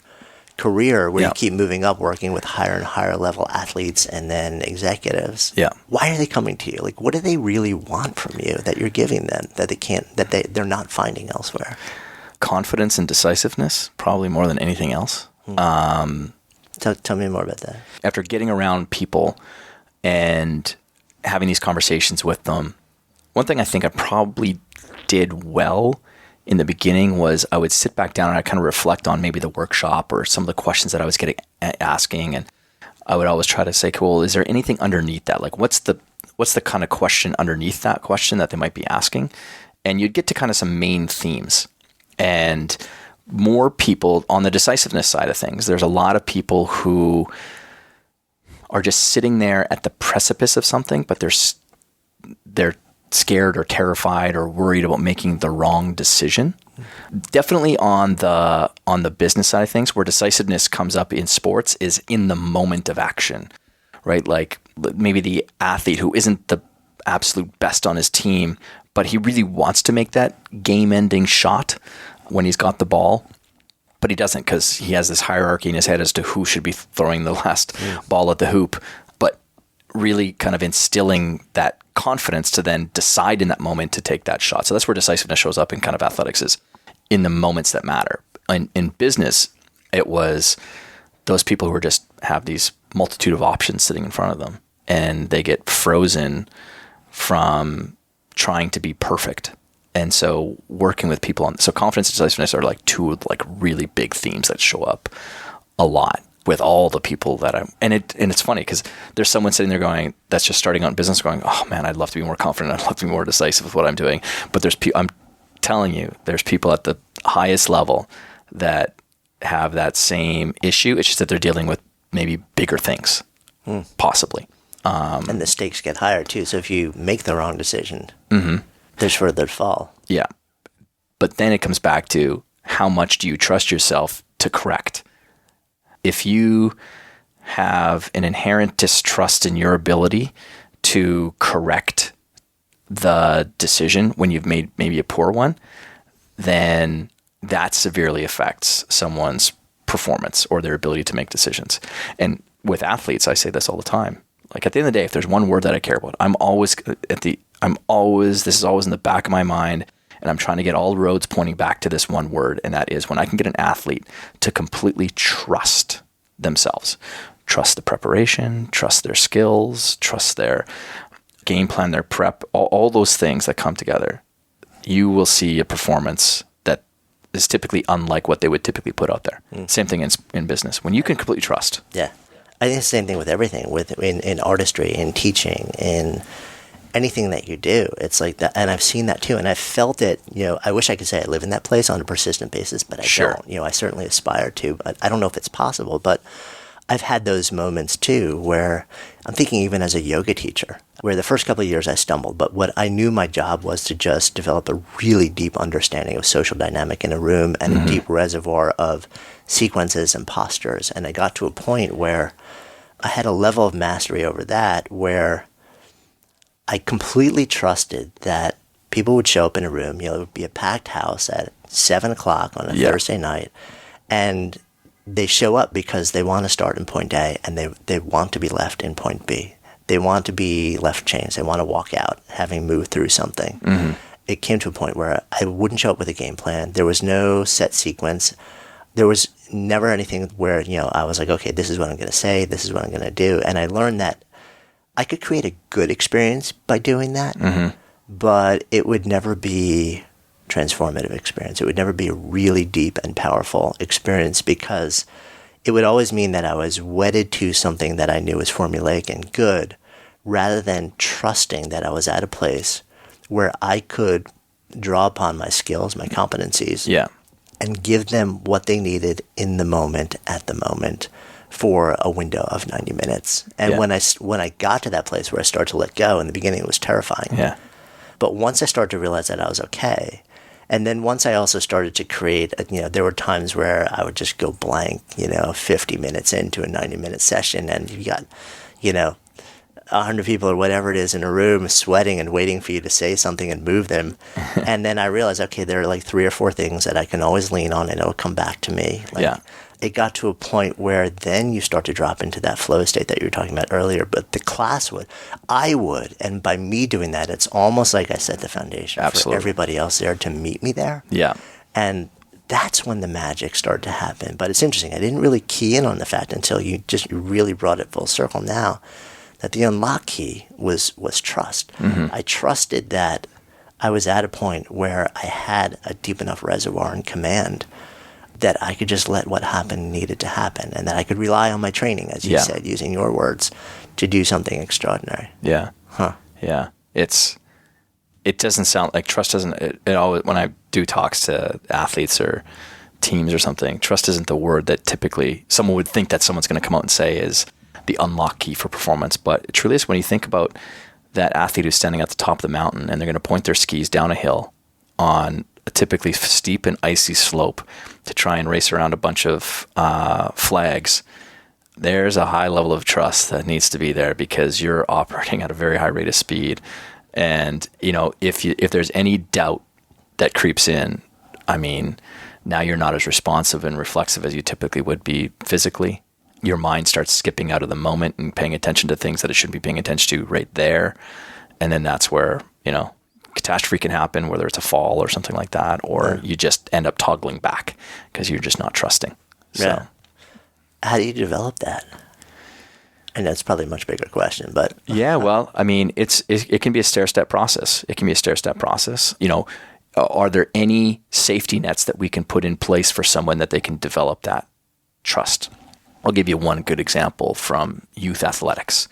career where you keep moving up, working with higher and higher level athletes and then executives. Yeah. Why are they coming to you? Like, what do they really want from you that you're giving them that they're not finding elsewhere? Confidence and decisiveness, probably more than anything else. Tell me more about that. After getting around people and having these conversations with them, one thing I think I probably did well in the beginning was I would sit back down and I kind of reflect on maybe the workshop or some of the questions that I was asking, and I would always try to say, cool, is there anything underneath that? Like, what's the kind of question underneath that question that they might be asking? And you'd get to kind of some main themes. And more people on the decisiveness side of things, there's a lot of people who are just sitting there at the precipice of something, but they're scared or terrified or worried about making the wrong decision. Definitely on the business side of things, where decisiveness comes up in sports is in the moment of action, right? Like maybe the athlete who isn't the absolute best on his team, but he really wants to make that game-ending shot when he's got the ball, but he doesn't because he has this hierarchy in his head as to who should be throwing the last ball at the hoop. But really kind of instilling that confidence to then decide in that moment to take that shot. So that's where decisiveness shows up in kind of athletics, is in the moments that matter. In business, it was those people who just have these multitude of options sitting in front of them, and they get frozen from trying to be perfect. And so working with people so confidence and decisiveness are like two like really big themes that show up a lot with all the people that and it's funny because there's someone sitting there going, that's just starting out in business going, oh man, I'd love to be more confident. I'd love to be more decisive with what I'm doing. But I'm telling you, there's people at the highest level that have that same issue. It's just that they're dealing with maybe bigger things, possibly. And the stakes get higher too. So if you make the wrong decision, there's further fall. Yeah. But then it comes back to how much do you trust yourself to correct? If you have an inherent distrust in your ability to correct the decision when you've made maybe a poor one, then that severely affects someone's performance or their ability to make decisions. And with athletes, I say this all the time. Like at the end of the day, if there's one word that I care about, this is always in the back of my mind, and I'm trying to get all roads pointing back to this one word. And that is when I can get an athlete to completely trust themselves, trust the preparation, trust their skills, trust their game plan, their prep, all those things that come together, you will see a performance that is typically unlike what they would typically put out there. Same thing in business. When you can completely trust. Yeah. I think it's the same thing with everything, in artistry, in teaching, in anything that you do. It's like that. And I've seen that too. And I've felt it, I wish I could say I live in that place on a persistent basis, but I don't. I certainly aspire to, but I don't know if it's possible. But I've had those moments too where I'm thinking even as a yoga teacher, where the first couple of years I stumbled, but what I knew my job was to just develop a really deep understanding of social dynamic in a room and a deep reservoir of sequences and postures. And I got to a point where I had a level of mastery over that where I completely trusted that people would show up in a room, it would be a packed house at 7 o'clock on a Thursday night, and they show up because they want to start in point A and they want to be left in point B. They want to be left changed. They want to walk out having moved through something. It came to a point where I wouldn't show up with a game plan. There was no set sequence. There was never anything where, I was like, okay, this is what I'm going to say. This is what I'm going to do. And I learned that I could create a good experience by doing that, but it would never be transformative experience. It would never be a really deep and powerful experience because it would always mean that I was wedded to something that I knew was formulaic and good rather than trusting that I was at a place where I could draw upon my skills, my competencies, and give them what they needed in the moment, at the moment, for a window of 90 minutes. And when I got to that place where I started to let go, in the beginning it was terrifying. But once I started to realize that I was okay, and then once I also started to create, there were times where I would just go blank, 50 minutes into a 90-minute session, and you got, 100 people or whatever it is in a room sweating and waiting for you to say something and move them. And then I realized, okay, there are like 3 or 4 things that I can always lean on and it'll come back to me. It got to a point where then you start to drop into that flow state that you were talking about earlier, but the class I would, and by me doing that, it's almost like I set the foundation for everybody else there to meet me there. And that's when the magic started to happen. But it's interesting, I didn't really key in on the fact until you really brought it full circle now, that the unlock key was trust. I trusted that I was at a point where I had a deep enough reservoir and command that I could just let what happened needed to happen, and that I could rely on my training, as you said, using your words, to do something extraordinary. It doesn't sound like trust doesn't, it always, when I do talks to athletes or teams or something, trust isn't the word that typically someone would think that someone's going to come out and say is the unlock key for performance. But it truly is when you think about that athlete who's standing at the top of the mountain and they're going to point their skis down a hill on a typically steep and icy slope to try and race around a bunch of flags. There's a high level of trust that needs to be there because you're operating at a very high rate of speed. And, if there's any doubt that creeps in, now you're not as responsive and reflexive as you typically would be physically. Your mind starts skipping out of the moment and paying attention to things that it shouldn't be paying attention to right there. And then that's where, catastrophe can happen, whether it's a fall or something like that, or you just end up toggling back because you're just not trusting. So, how do you develop that? I know it's probably a much bigger question, but Yeah, well, I mean, it can be a stair-step process. It can be a stair-step process. Are there any safety nets that we can put in place for someone that they can develop that trust? I'll give you one good example from youth athletics.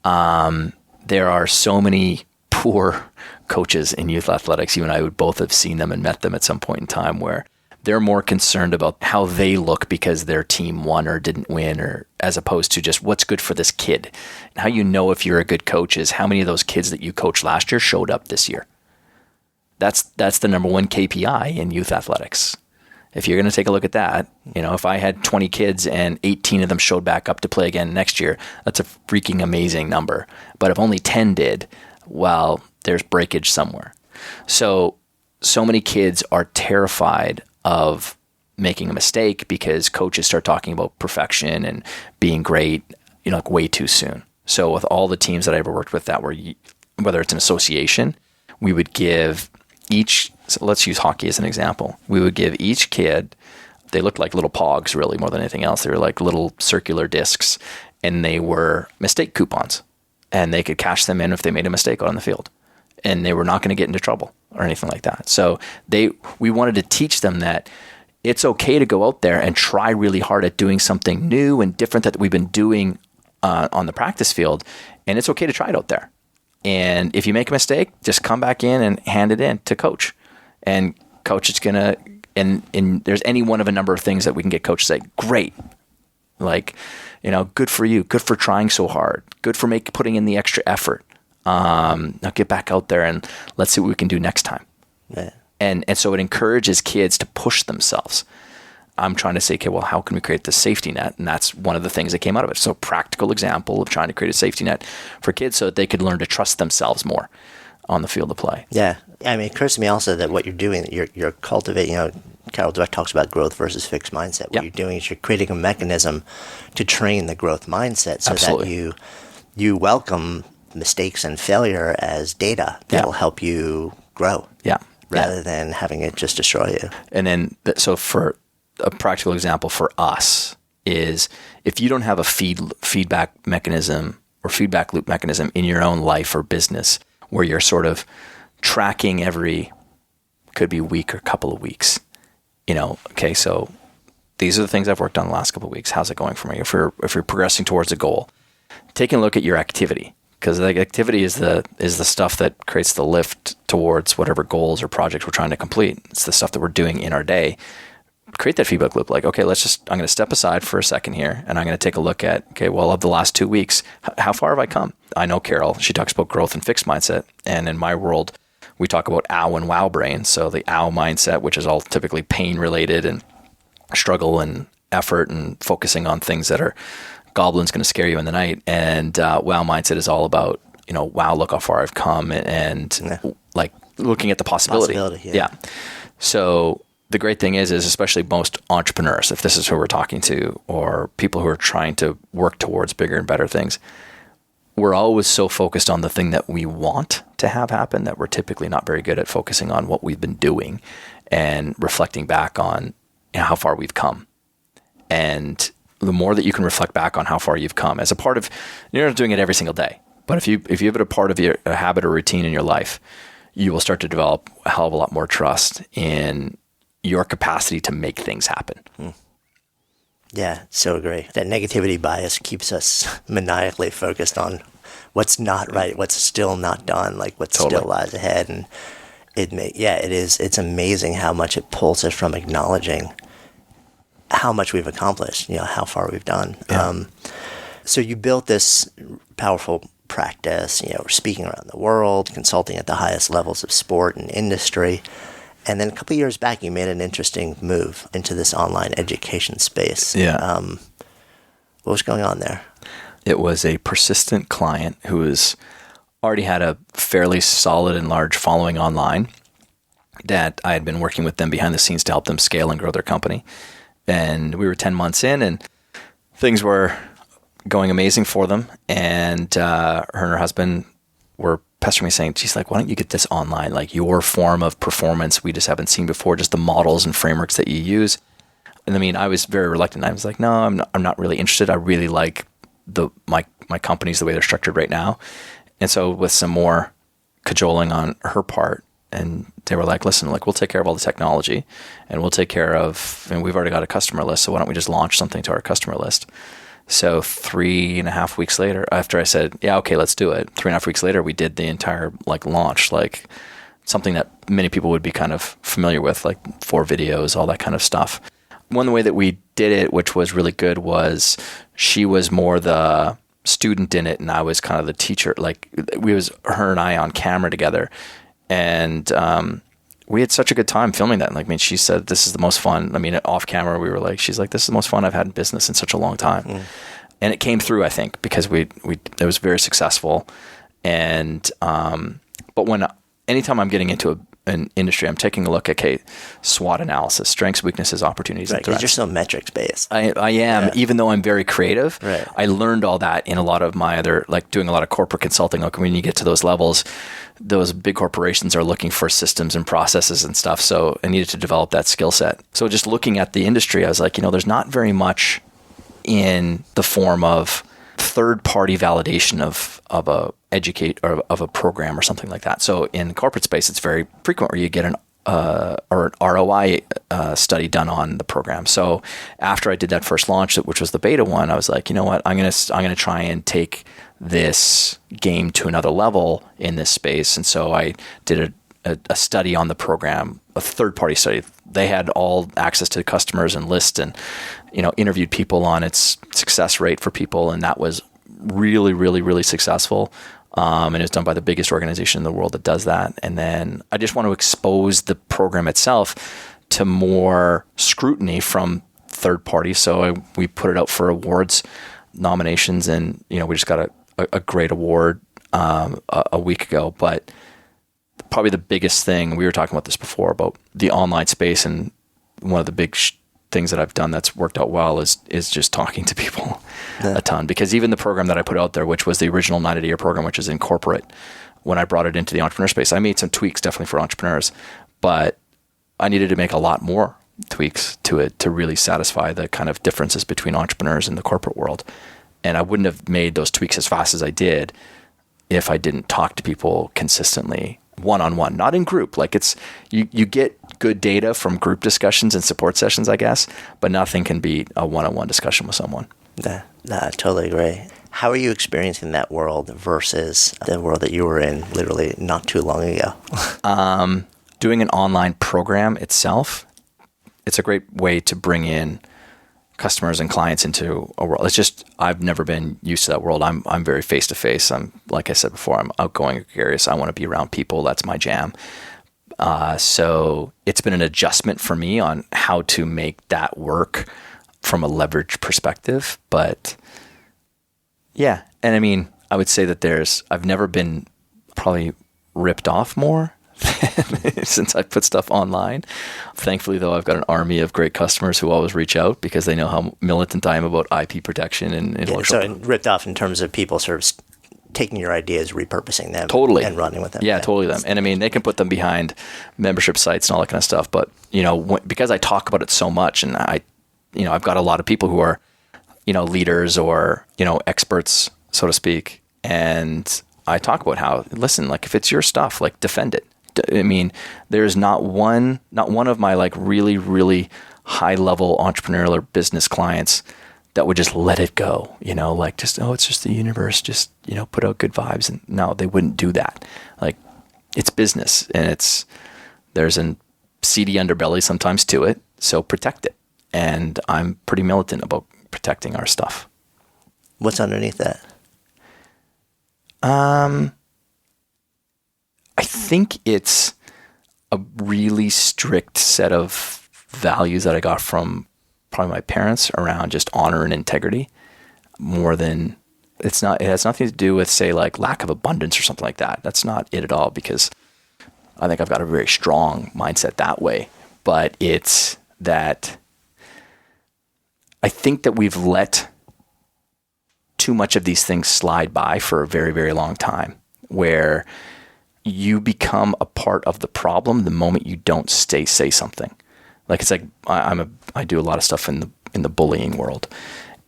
There are so many poor coaches in youth athletics. You and I would both have seen them and met them at some point in time, where they're more concerned about how they look because their team won or didn't win, or as opposed to just what's good for this kid. And how you know if you're a good coach is how many of those kids that you coached last year showed up this year. That's the number one KPI in youth athletics. If you're going to take a look at that, if I had 20 kids and 18 of them showed back up to play again next year, that's a freaking amazing number. But if only 10 did, well, there's breakage somewhere. So many kids are terrified of making a mistake because coaches start talking about perfection and being great, like way too soon. So with all the teams that I ever worked with that were, whether it's an association, we would give so let's use hockey as an example. We would give each kid, they looked like little pogs really more than anything else. They were like little circular discs, and they were mistake coupons, and they could cash them in if they made a mistake on the field, and they were not going to get into trouble or anything like that. So we wanted to teach them that it's okay to go out there and try really hard at doing something new and different that we've been doing on the practice field, and it's okay to try it out there. And if you make a mistake, just come back in and hand it in to coach. And coach is going to, and there's any one of a number of things that we can get coach to say, great. Like, good for you. Good for trying so hard. Good for putting in the extra effort. Now get back out there and let's see what we can do next time. Yeah. And so it encourages kids to push themselves. I'm trying to say, okay, well, how can we create the safety net? And that's one of the things that came out of it. So practical example of trying to create a safety net for kids so that they could learn to trust themselves more on the field of play. Yeah. I mean, it occurs to me also that what you're doing, you're cultivating, Carol Dweck talks about growth versus fixed mindset. What you're doing is you're creating a mechanism to train the growth mindset so Absolutely. that you welcome mistakes and failure as data that will help you grow. Yeah. Rather than having it just destroy you. And then, so for a practical example for us is if you don't have a feedback mechanism or feedback loop mechanism in your own life or business where you're sort of tracking could be week or couple of weeks, okay, so these are the things I've worked on the last couple of weeks. How's it going for me? If you're progressing towards a goal, taking a look at your activity, because the activity is the stuff that creates the lift towards whatever goals or projects we're trying to complete. It's the stuff that we're doing in our day. Create that feedback loop. Like, okay, I'm going to step aside for a second here, and I'm going to take a look at, okay, well, of the last 2 weeks, how far have I come? I know Carol, she talks about growth and fixed mindset. And in my world, we talk about ow and wow brain. So the ow mindset, which is all typically pain related and struggle and effort and focusing on things that are goblins going to scare you in the night. And wow mindset is all about, wow, look how far I've come and like looking at the possibility. Yeah. So the great thing is especially most entrepreneurs, if this is who we're talking to, or people who are trying to work towards bigger and better things, we're always so focused on the thing that we want to have happen that we're typically not very good at focusing on what we've been doing and reflecting back on how far we've come. And the more that you can reflect back on how far you've come as a part of, you're not doing it every single day, but if you have it a part of a habit or routine in your life, you will start to develop a hell of a lot more trust in your capacity to make things happen. Yeah, so agree. That negativity bias keeps us maniacally focused on what's not right, what's still not done, like what still lies ahead. And it's amazing how much it pulls us from acknowledging how much we've accomplished, how far we've done. Yeah. So you built this powerful practice, speaking around the world, consulting at the highest levels of sport and industry. And then a couple of years back, you made an interesting move into this online education space. Yeah. What was going on there? It was a persistent client who already had a fairly solid and large following online that I had been working with them behind the scenes to help them scale and grow their company. And we were 10 months in and things were going amazing for them. And her and her husband were pestering me saying, geez, like, why don't you get this online? Like your form of performance, we just haven't seen before, just the models and frameworks that you use. And I mean, I was very reluctant. I was like, no, I'm not really interested. I really like my companies the way they're structured right now. And so with some more cajoling on her part, and they were like, listen, like, we'll take care of all the technology, and we'll take care of, and we've already got a customer list, so why don't we just launch something to our customer list? So 3.5 weeks later, after I said, yeah, okay, let's do it, 3.5 weeks later, we did the entire like launch, like something that many people would be kind of familiar with, like 4 videos, all that kind of stuff. One way that we did it, which was really good, was she was more the student in it, and I was kind of the teacher. Like, we was her and I on camera together, and we had such a good time filming that. Like, I mean, she said, this is the most fun. I mean, off camera, we were like, she's like, this is the most fun I've had in business in such a long time. And it came through, I think, because it was very successful. And but anytime I'm getting into an industry, I'm taking a look at, okay, SWOT analysis, strengths, weaknesses, opportunities, and threats. Because you're still metrics based. I am, even though I'm very creative. Right. I learned all that in a lot of my other, like doing a lot of corporate consulting. Like, when you get to those levels, those big corporations are looking for systems and processes and stuff. So I needed to develop that skill set. So just looking at the industry, I was like, there's not very much in the form of third-party validation of a educate or of a program or something like that. So in the corporate space, it's very frequent where you get an ROI study done on the program. So after I did that first launch, which was the beta one, I was like, you know what, I'm gonna try and take this game to another level in this space. And so I did a study on the program, a third-party study. They had all access to customers and lists, and interviewed people on its success rate for people, and that was really, really, really successful. And it was done by the biggest organization in the world that does that. And then I just want to expose the program itself to more scrutiny from third parties. So we put it out for awards nominations, and we just got a great award a week ago. But probably the biggest thing, we were talking about this before, about the online space, and one of the big things that I've done that's worked out well is just talking to people a ton. Because even the program that I put out there, which was the original 90-day program, which is in corporate, when I brought it into the entrepreneur space, I made some tweaks definitely for entrepreneurs, but I needed to make a lot more tweaks to it to really satisfy the kind of differences between entrepreneurs and the corporate world. And I wouldn't have made those tweaks as fast as I did if I didn't talk to people consistently, one-on-one, not in group. Like, it's you get good data from group discussions and support sessions, I guess, but nothing can beat a one-on-one discussion with someone. Yeah, I totally agree. How are you experiencing that world versus the world that you were in literally not too long ago? Doing an online program itself, it's a great way to bring in customers and clients into a world. It's just, I've never been used to that world. I'm very face-to-face. I'm, like I said before, I'm outgoing, curious. I want to be around people. That's my jam. So it's been an adjustment for me on how to make that work from a leverage perspective. But yeah, and I mean, I would say that I've never been probably ripped off more since I put stuff online. Thankfully, though, I've got an army of great customers who always reach out because they know how militant I am about IP protection and intellectual. So ripped off in terms of people sort of taking your ideas, repurposing them, totally, and running with them. Yeah, totally them. And I mean, they can put them behind membership sites and all that kind of stuff. But because I talk about it so much, and I've got a lot of people who are leaders or experts, so to speak, and I talk about how, listen, like, if it's your stuff, like, defend it. I mean, there's not one of my like really, really high level entrepreneurial or business clients that would just let it go, like, just, it's just the universe, just, put out good vibes. And no, they wouldn't do that. Like, it's business, and there's a seedy underbelly sometimes to it. So protect it. And I'm pretty militant about protecting our stuff. What's underneath that? I think it's a really strict set of values that I got from probably my parents around just honor and integrity, more than it has nothing to do with, say, like, lack of abundance or something like that. That's not it at all, because I think I've got a very strong mindset that way. But it's that I think that we've let too much of these things slide by for a very, very long time, where you become a part of the problem the moment you don't say something. Like, it's like I do a lot of stuff in the bullying world,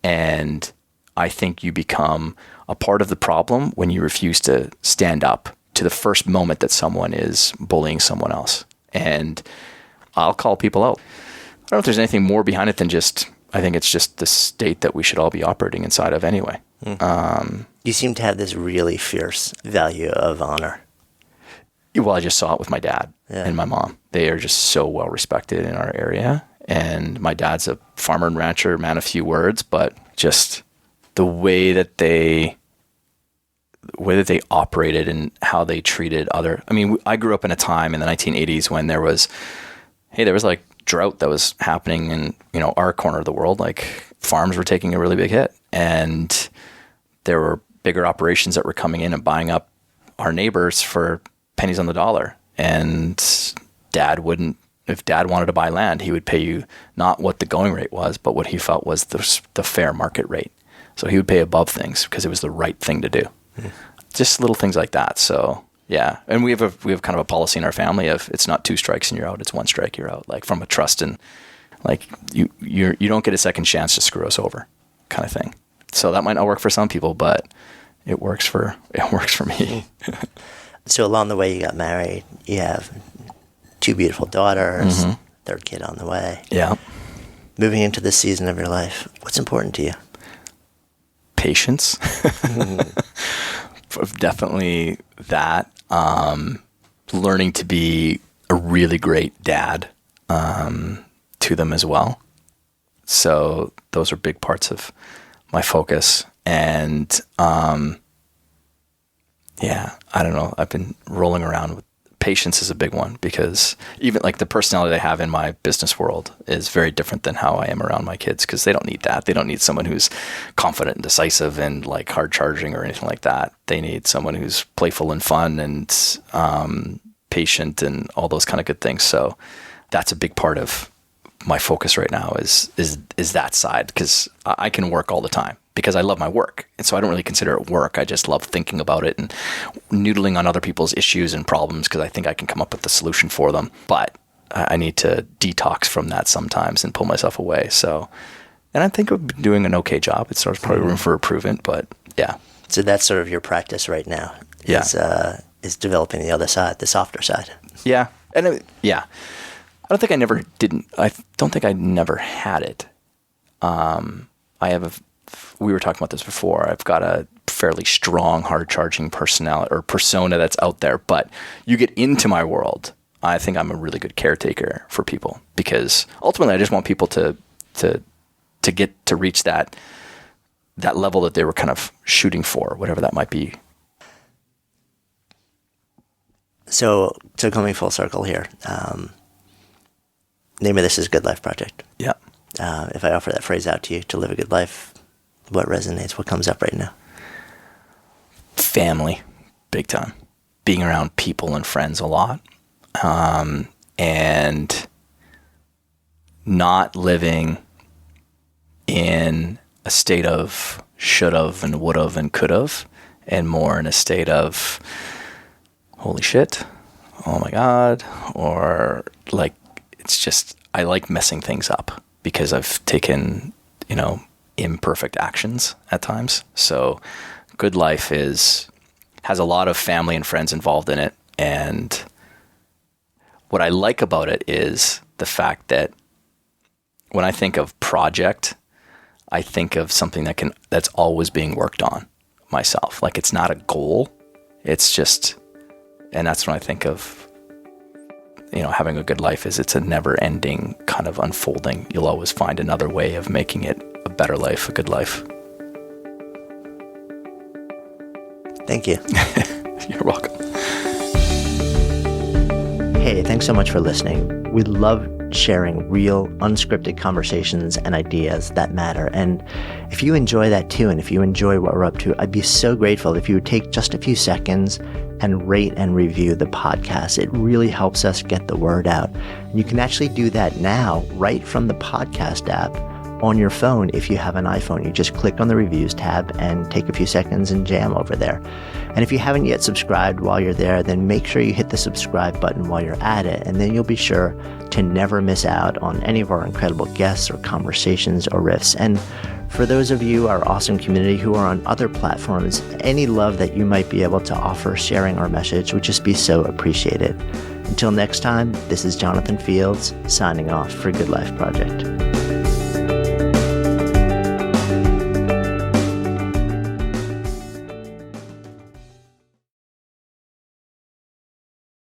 and I think you become a part of the problem when you refuse to stand up to the first moment that someone is bullying someone else. And I'll call people out. I don't know if there's anything more behind it than just, I think it's just the state that we should all be operating inside of anyway. You seem to have this really fierce value of honor. Well, I just saw it with my dad and my mom. They are just so well respected in our area. And my dad's a farmer and rancher, man of few words, but just the way that they operated and how they treated other. I mean, I grew up in a time in the 1980s when there was like drought that was happening in, our corner of the world. Like farms were taking a really big hit, and there were bigger operations that were coming in and buying up our neighbors for pennies on the dollar. And if dad wanted to buy land, he would pay you not what the going rate was, but what he felt was the fair market rate. So he would pay above things because it was the right thing to do. Just little things like that. So yeah. And we have kind of a policy in our family of, it's not 2 strikes and you're out. It's 1 strike, you're out. Like from a trust, and like you don't get a second chance to screw us over kind of thing. So that might not work for some people, but it works for me. So along the way you got married, you have 2 beautiful daughters, 3rd kid on the way. Yeah. Moving into this season of your life, what's important to you? Patience. Definitely that. Learning to be a really great dad to them as well. So those are big parts of my focus. And I don't know. I've been rolling around with patience is a big one, because even like the personality I have in my business world is very different than how I am around my kids, because they don't need that. They don't need someone who's confident and decisive and like hard charging or anything like that. They need someone who's playful and fun and patient and all those kind of good things. So that's a big part of my focus right now is that side, because I can work all the time because I love my work. And so I don't really consider it work. I just love thinking about it and noodling on other people's issues and problems, because I think I can come up with the solution for them. But I need to detox from that sometimes and pull myself away. So, and I think I've been doing an okay job. It's probably room for improvement, but yeah. So that's sort of your practice right now. Is developing the other side, the softer side. Yeah. And I don't think I never had it. We were talking about this before. I've got a fairly strong, hard-charging personality or persona that's out there, but you get into my world, I think I'm a really good caretaker for people, because ultimately I just want people to get to reach that level that they were kind of shooting for, whatever that might be. So coming full circle here, name of this is Good Life Project. Yeah. If I offer that phrase out to you, to live a good life, what resonates? What comes up right now? Family, big time. Being around people and friends a lot. And not living in a state of should've and would've and could've, and more in a state of holy shit, oh my God, or like, it's just, I like messing things up because I've taken, imperfect actions at times. So Good Life has a lot of family and friends involved in it. And what I like about it is the fact that when I think of project, I think of something that's always being worked on myself. Like, it's not a goal. It's just, and that's when I think of, having a good life is it's a never ending kind of unfolding. You'll always find another way of making it a better life, a good life. Thank you. You're welcome. Hey, thanks so much for listening. We love sharing real, unscripted conversations and ideas that matter. And if you enjoy that too, and if you enjoy what we're up to, I'd be so grateful if you would take just a few seconds and rate and review the podcast. It really helps us get the word out. And you can actually do that now right from the podcast app on your phone. If you have an iPhone, you just click on the reviews tab and take a few seconds and jam over there. And if you haven't yet subscribed while you're there, then make sure you hit the subscribe button while you're at it, and then you'll be sure to never miss out on any of our incredible guests or conversations or riffs. And For those of you, our awesome community who are on other platforms, any love that you might be able to offer sharing our message would just be so appreciated. Until next time, this is Jonathan Fields signing off for Good Life Project.